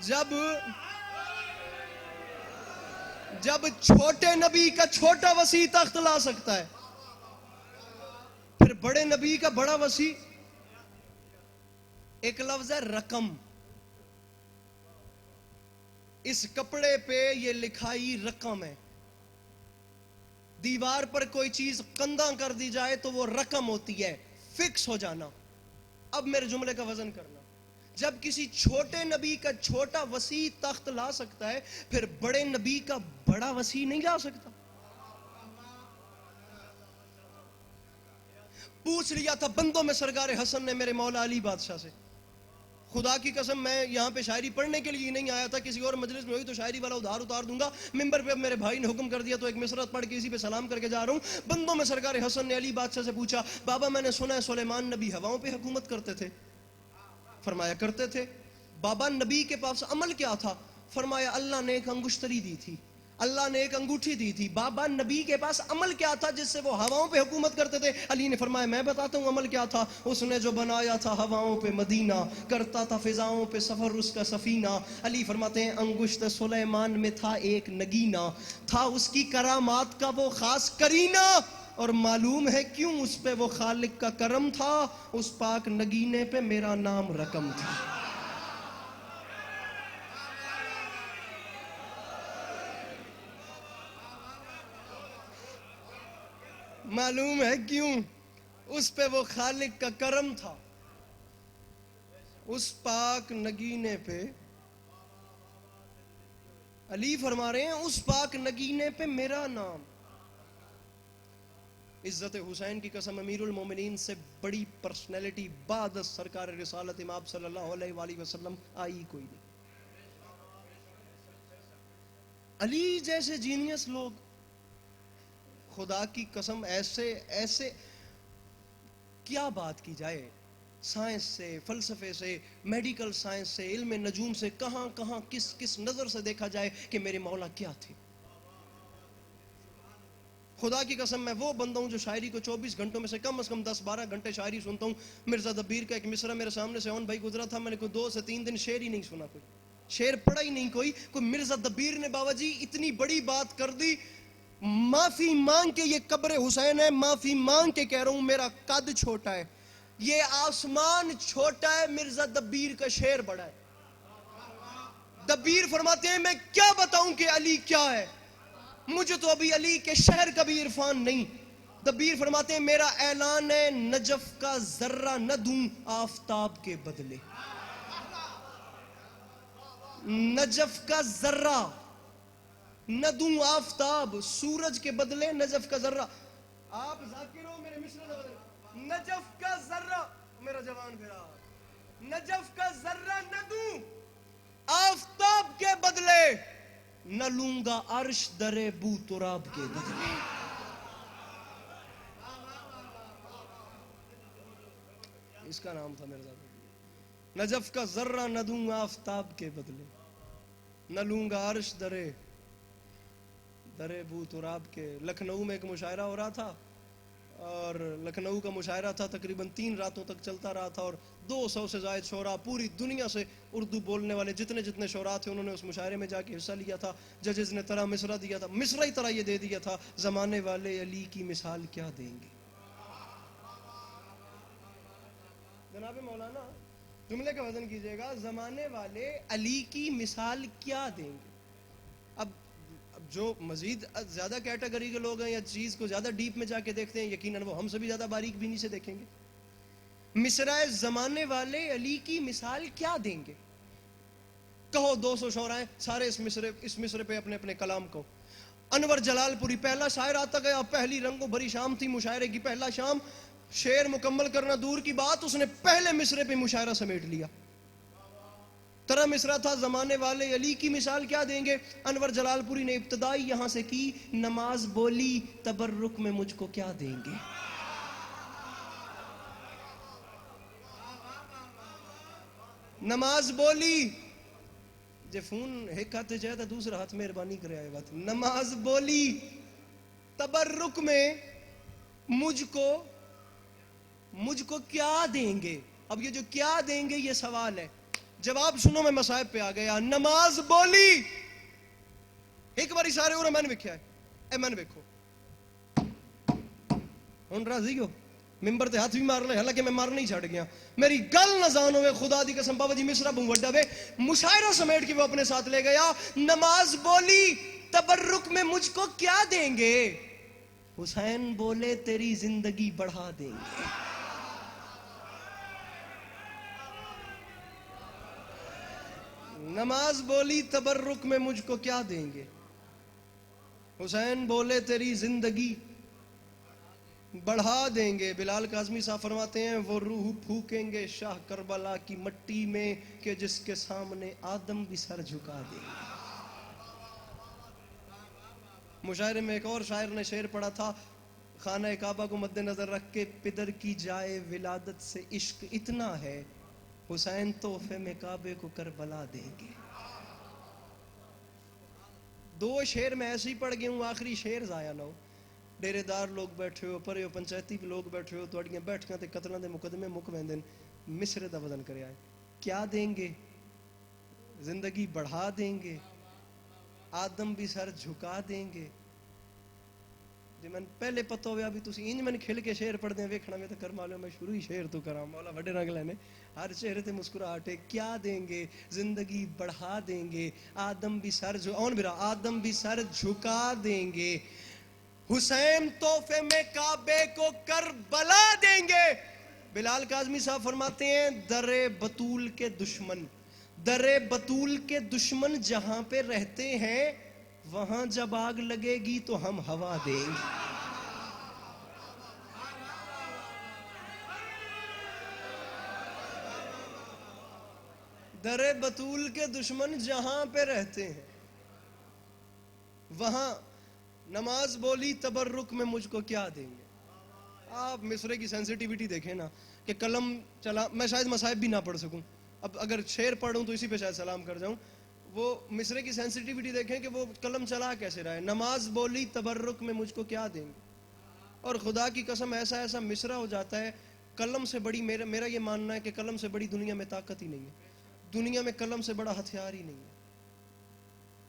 جب چھوٹے نبی کا چھوٹا وسیع تخت لا سکتا ہے، پھر بڑے نبی کا بڑا وسیع۔ ایک لفظ ہے رقم، اس کپڑے پہ یہ لکھائی رقم ہے۔ دیوار پر کوئی چیز کندہ کر دی جائے تو وہ رقم ہوتی ہے، فکس ہو جانا۔ اب میرے جملے کا وزن کرنا، جب کسی چھوٹے نبی کا چھوٹا وسیع تخت لا سکتا ہے، پھر بڑے نبی کا بڑا وسیع نہیں لا سکتا؟ پوچھ لیا تھا بندوں میں سرکار حسن نے میرے مولا علی بادشاہ سے، خدا کی قسم میں یہاں پہ شاعری پڑھنے کے لیے نہیں آیا تھا، کسی اور مجلس میں ہوئی تو شاعری والا ادھار اتار دوں گا، ممبر پہ اب میرے بھائی نے حکم کر دیا تو ایک مصرع پڑھ کے اسی پہ سلام کر کے جا رہا ہوں۔ بندوں میں سرکار حسن نے علی بادشاہ سے پوچھا، بابا میں نے سنا ہے سلیمان نبی ہواؤں پہ حکومت کرتے تھے؟ فرمایا کرتے تھے۔ بابا نبی کے پاس عمل کیا تھا؟ فرمایا اللہ نے ایک انگشتری دی تھی، اللہ نے ایک انگوٹھی دی تھی۔ بابا نبی کے پاس عمل کیا تھا جس سے وہ ہواؤں پہ حکومت کرتے تھے؟ علی نے فرمایا میں بتاتا ہوں عمل کیا تھا۔ اس نے جو بنایا تھا ہواؤں پہ مدینہ، کرتا تھا فضاؤں پہ سفر اس کا سفینہ۔ علی فرماتے ہیں انگشت سلیمان میں تھا ایک نگینہ، تھا اس کی کرامات کا وہ خاص کرینہ، اور معلوم ہے کیوں اس پہ وہ خالق کا کرم تھا، اس پاک نگینے پہ میرا نام رقم تھا۔ معلوم ہے کیوں اس پہ وہ خالق کا کرم تھا، اس پاک نگینے پہ۔ علی فرما رہے ہیں اس پاک نگینے پہ میرا نام۔ عزت حسین کی قسم امیر المومنین سے بڑی پرسنالٹی بعد سرکار رسالت مآب صلی اللہ علیہ وآلہ وسلم آئی کوئی نہیں۔ علی جیسے جینیس لوگ، خدا کی قسم ایسے کیا بات کی جائے، سائنس سے، فلسفے سے، میڈیکل سائنس سے، علم نجوم سے، کہاں کہاں کس نظر سے دیکھا جائے کہ میرے مولا کیا تھے۔ خدا کی قسم میں وہ بندہ ہوں جو شاعری کو 24 گھنٹوں میں سے کم از کم 10-12 گھنٹے شاعری سنتا ہوں۔ مرزا دبیر کا ایک مصرع میرے سامنے سے اون بھائی گزرا تھا، میں نے کوئی 2 سے 3 دن شعر ہی نہیں سنا، کوئی شعر پڑھا ہی نہیں، کوئی مرزا دبیر نے بابا جی اتنی بڑی بات کر دی۔ معافی مانگ کے، یہ قبر حسین ہے، معافی مانگ کے کہہ رہا ہوں میرا قد چھوٹا ہے، یہ آسمان چھوٹا ہے، مرزا دبیر کا شعر بڑا ہے۔ دبیر فرماتے ہیں میں کیا بتاؤں کہ علی کیا ہے، مجھے تو ابھی علی کے شہر کا بھی عرفان نہیں۔ دبیر فرماتے ہیں میرا اعلان ہے نجف کا ذرہ نہ دوں آفتاب کے بدلے، نجف کا ذرہ نہ دوں آفتاب، سورج کے بدلے نجف کا ذرہ۔ آپ ذاکر ہو میرے مصرع نہ بدلے، نجف کا ذرہ، میرا جوان پھرا، نجف کا ذرہ نہ دوں آفتاب کے بدلے، نہ لوں گا عرش در بو تراب کے بدلے۔ اس کا نام تھا مرزا دبیر۔ نجف کا ذرہ نہ دوں آفتاب کے بدلے، نہ لوں گا عرش در بو تراب کے۔ لکھنؤ میں ایک مشاعرہ ہو رہا تھا، اور لکھنؤ کا مشاعرہ تھا تقریباً 3 راتوں تک چلتا رہا تھا، اور 200 سے زائد شعراء پوری دنیا سے اردو بولنے والے جتنے شعراء تھے انہوں نے اس مشاعرے میں جا کے حصہ لیا تھا۔ ججز نے طرح مصرع دیا تھا، مصرع ہی طرح یہ دے دیا تھا، زمانے والے علی کی مثال کیا دیں گے۔ جناب مولانا جملے کا وزن کیجئے گا، زمانے والے علی کی مثال کیا دیں گے؟ اب جو مزید زیادہ کیٹیگری کے لوگ ہیں یا چیز کو زیادہ ڈیپ میں جا کے دیکھتے ہیں، یقیناً وہ ہم سے بھی زیادہ باریک بینی سے دیکھیں گے. مصرع زمانے والے علی کی مثال کیا دیں گے؟ کہو 200 شعرائیں سارے اس مصرع پہ اپنے اپنے کلام کو. انور جلال پوری پہلا شاعر آتا گیا، پہلی رنگوں بھری شام تھی مشاعرے کی، پہلا شام شعر مکمل کرنا دور کی بات، اس نے پہلے مصرع پہ مشاعرہ سمیٹ لیا. ترا مصرع تھا زمانے والے علی کی مثال کیا دیں گے؟ انور جلال پوری نے ابتدائی یہاں سے کی، نماز بولی تبرک میں مجھ کو کیا دیں گے؟ نماز بولی جے فون ایک ہاتھ جائے تو دوسرا ہاتھ مہربانی کرے آئے بات. نماز بولی تبرک میں مجھ کو کیا دیں گے؟ اب یہ جو کیا دیں گے یہ سوال ہے، جواب سنو. میں مصائب پہ آ گیا. نماز بولی ایک باری سارے اور میں نے وکھیا ہے، اے میں نے ویکھو ہن راضی ہو؟ ممبر تے ہاتھ بھی مار لے، حالانکہ میں مارنا ہی چھڑ گیا. میری گل نہ زان ہوئے، خدا دی قسم بابا جی مصرع بہوں وڈا وے، مشاعرہ سمیٹ کے وہ اپنے ساتھ لے گیا. نماز بولی تبرک میں مجھ کو کیا دیں گے؟ حسین بولے تیری زندگی بڑھا دیں گے. نماز بولی تبرک میں مجھ کو کیا دیں گے؟ حسین بولے تیری زندگی بڑھا دیں گے. بلال کاظمی صاحب فرماتے ہیں وہ روح پھونکیں گے شاہ کربلا کی مٹی میں کہ جس کے سامنے آدم بھی سر جھکا دیں گے. مشاعرے میں ایک اور شاعر نے شعر پڑھا تھا، خانہ کعبہ کو مد نظر رکھ کے پدر کی جائے ولادت سے عشق اتنا ہے، حسین تحفے میں کعبے کو کربلا دیں گے. دو شعر میں ایسے ہی پڑھ گیا ہوں، آخری شعر ضائع نہ ہو. ڈیرے دار لوگ بیٹھے ہو، پرے ہو پنچایتی لوگ بیٹھے ہو، تھوڑیاں بیٹھکاں تے قتلاں دے مقدمے مک ویندے، مصرع دا وزن کرے آئے. کیا دیں گے؟ زندگی بڑھا دیں گے، آدم بھی سر جھکا دیں گے. جی میں پہلے پتہ ہویا بھی تسی انج میں کھل کے شعر پڑھ دیں ویکھنا میں تو کر معلوم میں شروع ہی شعر تو کراں. مولا وڈے رنگ لینے، ہر چہرے تے مسکراہٹ. کیا دیں گے؟ زندگی بڑھا دیں گے، آدم بھی سر آدم بھی سر جھکا دیں گے. حسین تحفے میں کعبے کو کربلا دیں گے. بلال کاظمی صاحب فرماتے ہیں در بطول کے دشمن جہاں پہ رہتے ہیں وہاں جب آگ لگے گی تو ہم ہوا دیں گے. در بطول کے دشمن جہاں پہ رہتے ہیں وہاں نماز بولی تبرک میں مجھ کو کیا دیں گے. آپ مصرع کی سینسٹیوٹی دیکھیں نا کہ قلم چلا، میں شاید مصائب بھی نہ پڑھ سکوں، اب اگر شعر پڑھوں تو اسی پہ شاید سلام کر جاؤں. وہ مصرع کی سینسٹیوٹی دیکھیں کہ وہ قلم چلا کیسے رہا ہے. نماز بولی تبرک میں مجھ کو کیا دیں گے. اور خدا کی قسم ایسا مصرع ہو جاتا ہے، قلم سے بڑی میرا یہ ماننا ہے کہ قلم سے بڑی دنیا میں طاقت ہی نہیں ہے، دنیا میں قلم سے بڑا ہتھیار ہی نہیں ہے.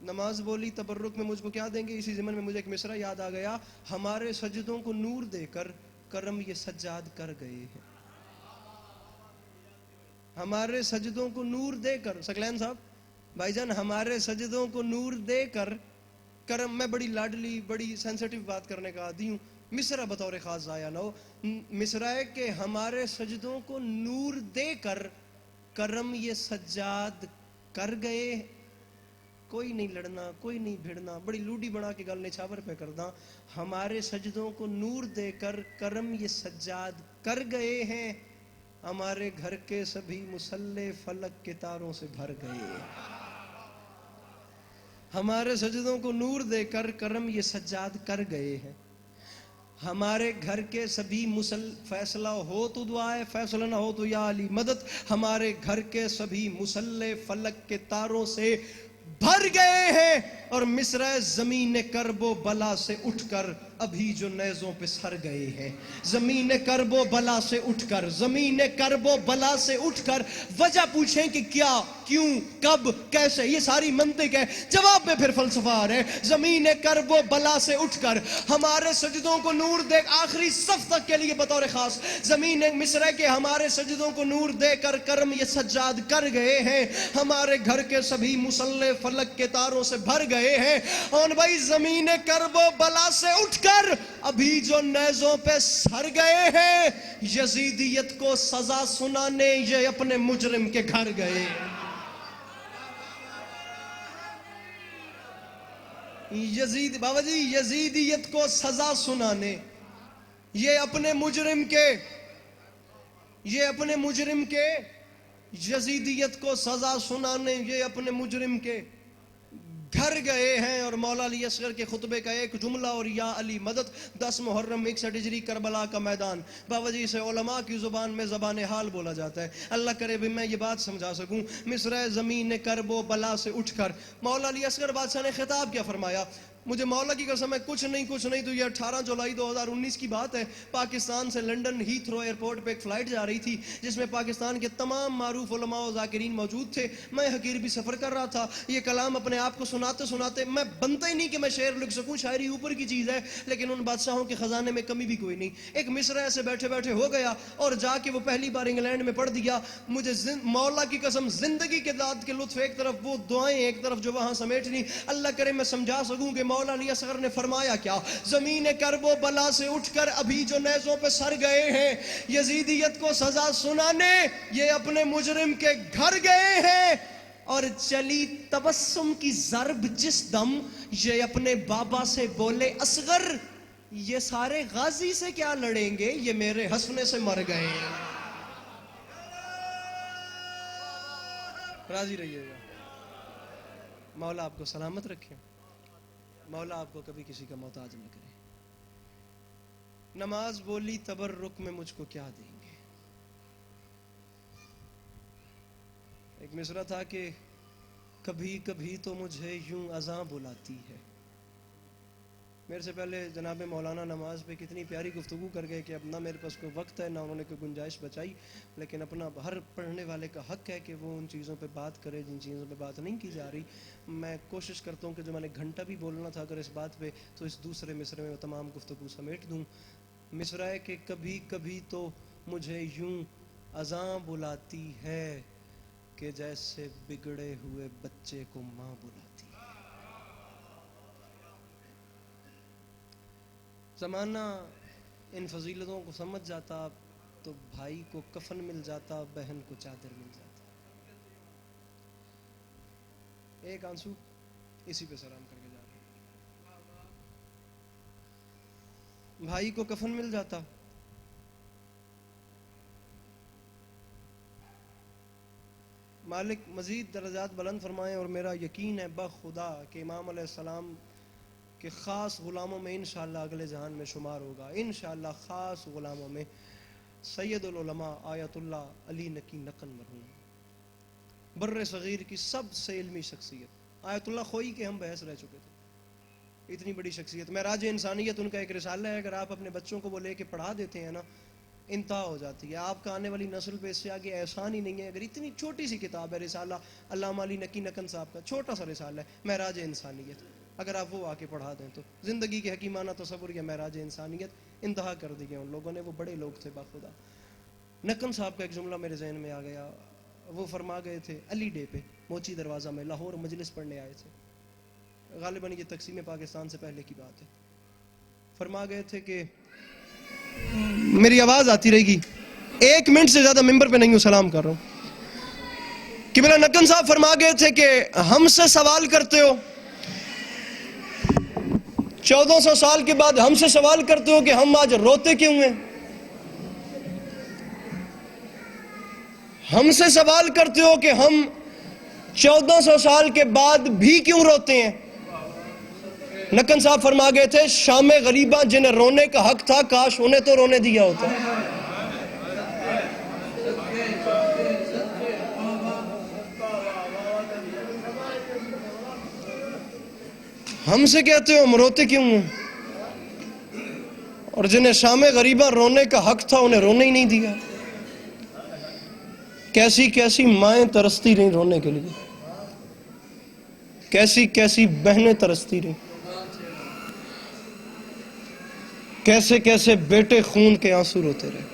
نماز بولی تبرک میں مجھ کو کیا دیں گے. اسی ضمن میں مجھے ایک مصرع یاد آ گیا، ہمارے سجدوں کو نور دے کر کرم یہ سجاد کر گئے ہیں. ہمارے سجدوں کو نور دے کر، سکلین صاحب بھائی جان، ہمارے سجدوں کو نور دے کر کرم. میں بڑی لاڈلی بڑی سینسٹیو بات کرنے کا عادی ہوں، مصرع بطور خاص ضائع نہ ہو. مصرع ہے کہ ہمارے سجدوں کو نور دے کر کرم یہ سجاد کر گئے. کوئی نہیں لڑنا، کوئی نہیں بھیڑنا، بڑی لوڈی بنا کے گل نچھاور پہ کردا. ہمارے سجدوں کو نور دے کر کرم یہ سجاد کر گئے ہیں، ہمارے گھر کے سبھی مصلے فلک کے تاروں سے بھر گئے. ہمارے سجدوں کو نور دے کر کرم یہ سجاد کر گئے ہیں، ہمارے گھر کے سبھی فیصلہ ہو تو دعا ہے، فیصلہ نہ ہو تو یا علی مدد. ہمارے گھر کے سبھی مصلے فلک کے تاروں سے بھر گئے ہیں، اور مصرع زمین کرب و بلا سے اٹھ کر ابھی جو نیزوں پہ سر گئے ہیں. زمین کرب و بلا سے اٹھ کر، زمین کرب و بلا سے اٹھ کر وجہ پوچھیں کہ کیا، کیوں، کب، کیسے، یہ ساری منطق ہے. جواب میں پھر فلسفہ آ رہے. زمین کرب و بلا سے اٹھ کر ہمارے سجدوں کو نور دے، آخری صف تک کے لیے بطور خاص زمین مصرع کے ہمارے سجدوں کو نور دے کر کرم یہ سجاد کر گئے ہیں. ہمارے گھر کے سبھی مصلے فلک کے تاروں سے بھر گئے ہیں. اور بھائی زمین کرب و بلا سے اٹھ کر ابھی جو نیزوں پہ سر گئے ہیں، یزیدیت کو سزا سنانے یہ اپنے مجرم کے گھر گئے. بابا جی یزیدیت کو سزا سنانے یہ اپنے مجرم کے یزیدیت کو سزا سنانے یہ اپنے مجرم کے گھر گئے ہیں. اور مولا علی اصغر کے خطبے کا ایک جملہ، اور یا علی مدد 10 محرم 61 ہجری کربلا کا میدان. بابا جی اسے علماء کی زبان میں زبان حال بولا جاتا ہے. اللہ کرے بھی میں یہ بات سمجھا سکوں. مصرع زمین کرب و بلا سے اٹھ کر مولا علی اصغر بادشاہ نے خطاب کیا فرمایا. مجھے مولا کی قسم ہے کچھ نہیں تو یہ 18 جولائی 2019 کی بات ہے. پاکستان سے لنڈن ہیتھرو ایئرپورٹ پہ ایک فلائٹ جا رہی تھی جس میں پاکستان کے تمام معروف علماء و ذاکرین موجود تھے. میں حقیر بھی سفر کر رہا تھا. یہ کلام اپنے آپ کو سناتے میں بنتا ہی نہیں کہ میں شعر لکھ سکوں، شاعری اوپر کی چیز ہے، لیکن ان بادشاہوں کے خزانے میں کمی بھی کوئی نہیں. ایک مصرع ایسے بیٹھے بیٹھے ہو گیا اور جا کے وہ پہلی بار انگلینڈ میں پڑھ دیا. مجھے مولا کی قسم زندگی کے ذات کے لطف ایک طرف، وہ دعائیں ایک طرف جو وہاں سمیٹ لی. اللہ کرے میں سمجھا سکوں کہ مولا علی اصغر نے فرمایا کیا. زمین کرب و بلا سے اٹھ کر ابھی جو نیزوں پہ سر گئے ہیں، یزیدیت کو سزا سنانے یہ اپنے مجرم کے گھر گئے ہیں. اور چلی تبسم کی ضرب جس دم یہ اپنے بابا سے بولے اصغر، یہ سارے غازی سے کیا لڑیں گے، یہ میرے ہنسنے سے مر گئے. راضی رہیے گا. مولا آپ کو سلامت رکھے. مولا آپ کو کبھی کسی کا محتاج نہ کرے. نماز بولی تبرک میں مجھ کو کیا دیں گے. ایک مصرع تھا کہ کبھی کبھی تو مجھے یوں اذاں بلاتی ہے. میرے سے پہلے جناب مولانا نماز پہ کتنی پیاری گفتگو کر گئے کہ اب نہ میرے پاس کوئی وقت ہے نہ انہوں نے کوئی گنجائش بچائی، لیکن اپنا ہر پڑھنے والے کا حق ہے کہ وہ ان چیزوں پہ بات کرے جن چیزوں پہ بات نہیں کی جا رہی. میں کوشش کرتا ہوں کہ جو میں نے گھنٹہ بھی بولنا تھا اگر اس بات پہ تو اس دوسرے مصرع میں وہ تمام گفتگو سمیٹ دوں. مصرع ہے کہ کبھی کبھی تو مجھے یوں اذاں بلاتی ہے کہ جیسے بگڑے ہوئے بچے کو ماں بلاتی. زمانہ ان فضیلتوں کو سمجھ جاتا تو بھائی کو کفن مل جاتا، بہن کو چادر مل جاتا. ایک آنسو اسی پہ سلام کر کے جا رہا. بھائی کو کفن مل جاتا، مالک مزید درجات بلند فرمائیں. اور میرا یقین ہے بخدا کہ امام علیہ السلام کہ خاص غلاموں میں انشاءاللہ اگلے جہان میں شمار ہوگا. انشاءاللہ خاص غلاموں میں سید العلماء آیت اللہ علی نقی نقن مرحوم، بر صغیر کی سب سے علمی شخصیت. آیت اللہ خوئی کے ہم بحث رہ چکے تھے. اتنی بڑی شخصیت. معراج انسانیت ان کا ایک رسالہ ہے. اگر آپ اپنے بچوں کو وہ لے کے پڑھا دیتے ہیں نا، انتہا ہو جاتی ہے. آپ کا آنے والی نسل پہ اس سے آگے احسان ہی نہیں ہے. اگر اتنی چھوٹی سی کتاب ہے رسالہ علامہ علی نقی نقن صاحب کا، چھوٹا سا رسالہ ہے معراج انسانیت، اگر آپ وہ آ کے پڑھا دیں تو زندگی کے حکیمانہ تصور یا معراج انسانیت انتہا کر دی ہے ان لوگوں نے. وہ بڑے لوگ تھے باخدا. نقن صاحب کا ایک جملہ میرے ذہن میں آ گیا. وہ فرما گئے تھے علی ڈے پہ موچی دروازہ میں لاہور مجلس پڑھنے آئے تھے. غالباً یہ تقسیم پاکستان سے پہلے کی بات ہے. فرما گئے تھے کہ میری آواز آتی رہے گی، 1 منٹ سے زیادہ ممبر پہ نہیں ہوں، سلام کر رہا ہوں. کہ میرا نقن صاحب فرما گئے تھے کہ ہم سے سوال کرتے ہو، 1400 سال کے بعد ہم سے سوال کرتے ہو کہ ہم آج روتے کیوں ہیں. ہم سے سوال کرتے ہو کہ ہم 1400 سال کے بعد بھی کیوں روتے ہیں. نقن صاحب فرما گئے تھے شام غریباں جنہیں رونے کا حق تھا کاش انہیں تو رونے دیا ہوتا. ہم سے کہتے ہو ہم روتے کیوں ہیں؟ اور جنہیں شام غریبہ رونے کا حق تھا انہیں رونے ہی نہیں دیا۔ کیسی کیسی مائیں ترستی رہیں رونے کے لیے، کیسی کیسی بہنیں ترستی رہیں، کیسے کیسے بیٹے خون کے آنسو روتے رہے۔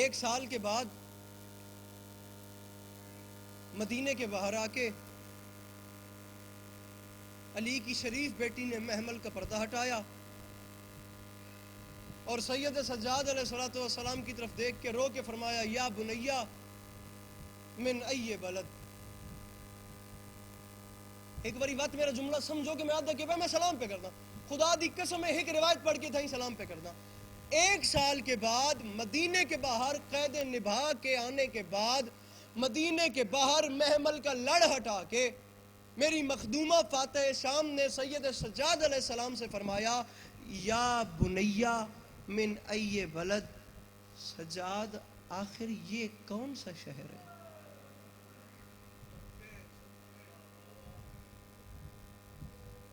1 سال کے بعد مدینے کے باہر آ کے علی کی شریف بیٹی نے محمل کا پردہ ہٹایا اور سید سجاد علیہ السلام کی طرف دیکھ کے رو کے فرمایا یا بنیا من ای بلد۔ ایک باری بات میرا جملہ سمجھو کہ میں آدھا کہ میں سلام پہ کرنا، خدا دی قسم ہے ایک روایت پڑھ کے تھا ہی سلام پہ کرنا۔ 1 سال کے بعد مدینے کے باہر قید نبھا کے آنے کے بعد مدینے کے باہر محمل کا لڑ ہٹا کے میری مخدومہ فاتح شام نے سید سجاد علیہ السلام سے فرمایا یا بنیا من ای بلد۔ سجاد آخر یہ کون سا شہر ہے؟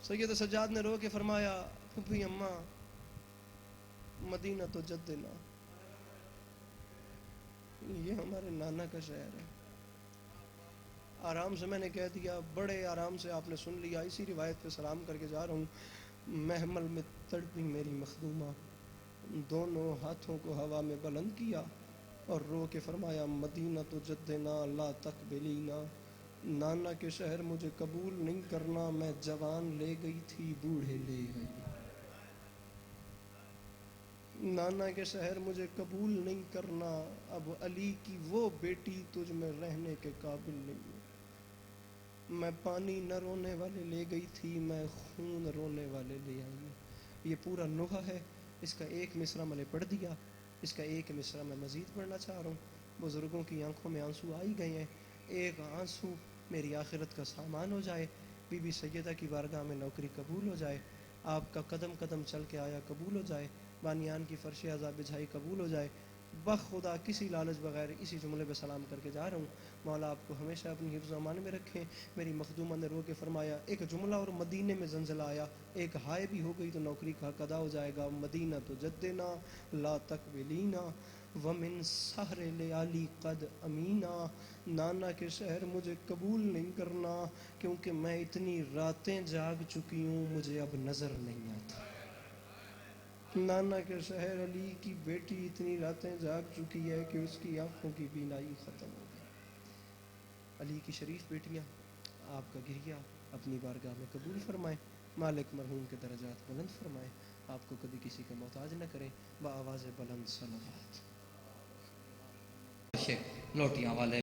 سید سجاد نے رو کے فرمایا پھپھی اماں مدینہ تو جدنا، یہ ہمارے نانا کا شہر ہے۔ آرام سے میں نے کہہ دیا، بڑے آرام سے آپ نے سن لیا، اسی روایت پہ سلام کر کے جا رہا ہوں۔ محمل میں تڑپی میری مخدومہ، دونوں ہاتھوں کو ہوا میں بلند کیا اور رو کے فرمایا مدینہ تو جدنا لا تقبلینا، نانا کے شہر مجھے قبول نہیں کرنا، میں جوان لے گئی تھی بوڑھے لے گئی، نانا کے شہر مجھے قبول نہیں کرنا، اب علی کی وہ بیٹی تجھ میں رہنے کے قابل نہیں ہے، میں پانی نہ رونے والے لے گئی تھی، میں خون رونے والے لے آئی۔ یہ پورا نوحہ ہے، اس کا ایک مصرع میں نے پڑھ دیا، اس کا ایک مصرع میں مزید پڑھنا چاہ رہا ہوں۔ بزرگوں کی آنکھوں میں آنسو آئی گئے ہیں، ایک آنسو میری آخرت کا سامان ہو جائے، بی بی سیدہ کی بارگاہ میں نوکری قبول ہو جائے، آپ کا قدم قدم چل کے آیا قبول ہو جائے، بانیان کی فرش عذاب بجھائی قبول ہو جائے۔ بخدا کسی لالچ بغیر اسی جملے پہ سلام کر کے جا رہا ہوں، مولا آپ کو ہمیشہ اپنی حفظ و امان میں رکھیں۔ میری مخدومہ نے رو کے فرمایا ایک جملہ اور مدینے میں زلزلہ آیا، ایک ہائے بھی ہو گئی تو نوکری کا حق ادا ہو جائے گا، مدینہ تو جدنا لا تقبلینا ومن سحر لیالی قد امینا، نانا کے شہر مجھے قبول نہیں کرنا کیونکہ میں اتنی راتیں جاگ چکی ہوں مجھے اب نظر نہیں آتا۔ نانا کے شہر علی کی بیٹی اتنی راتیں جاگ چکی ہے کہ اس کی آنکھوں کی بینائی ختم ہو گئی۔ علی کی شریف بیٹیاں آپ کا گریہ اپنی بارگاہ میں قبول فرمائیں، مالک مرحوم کے درجات بلند فرمائیں، آپ کو کبھی کسی کا محتاج نہ کریں، بآواز بلند صلوات۔ لوٹیاں والے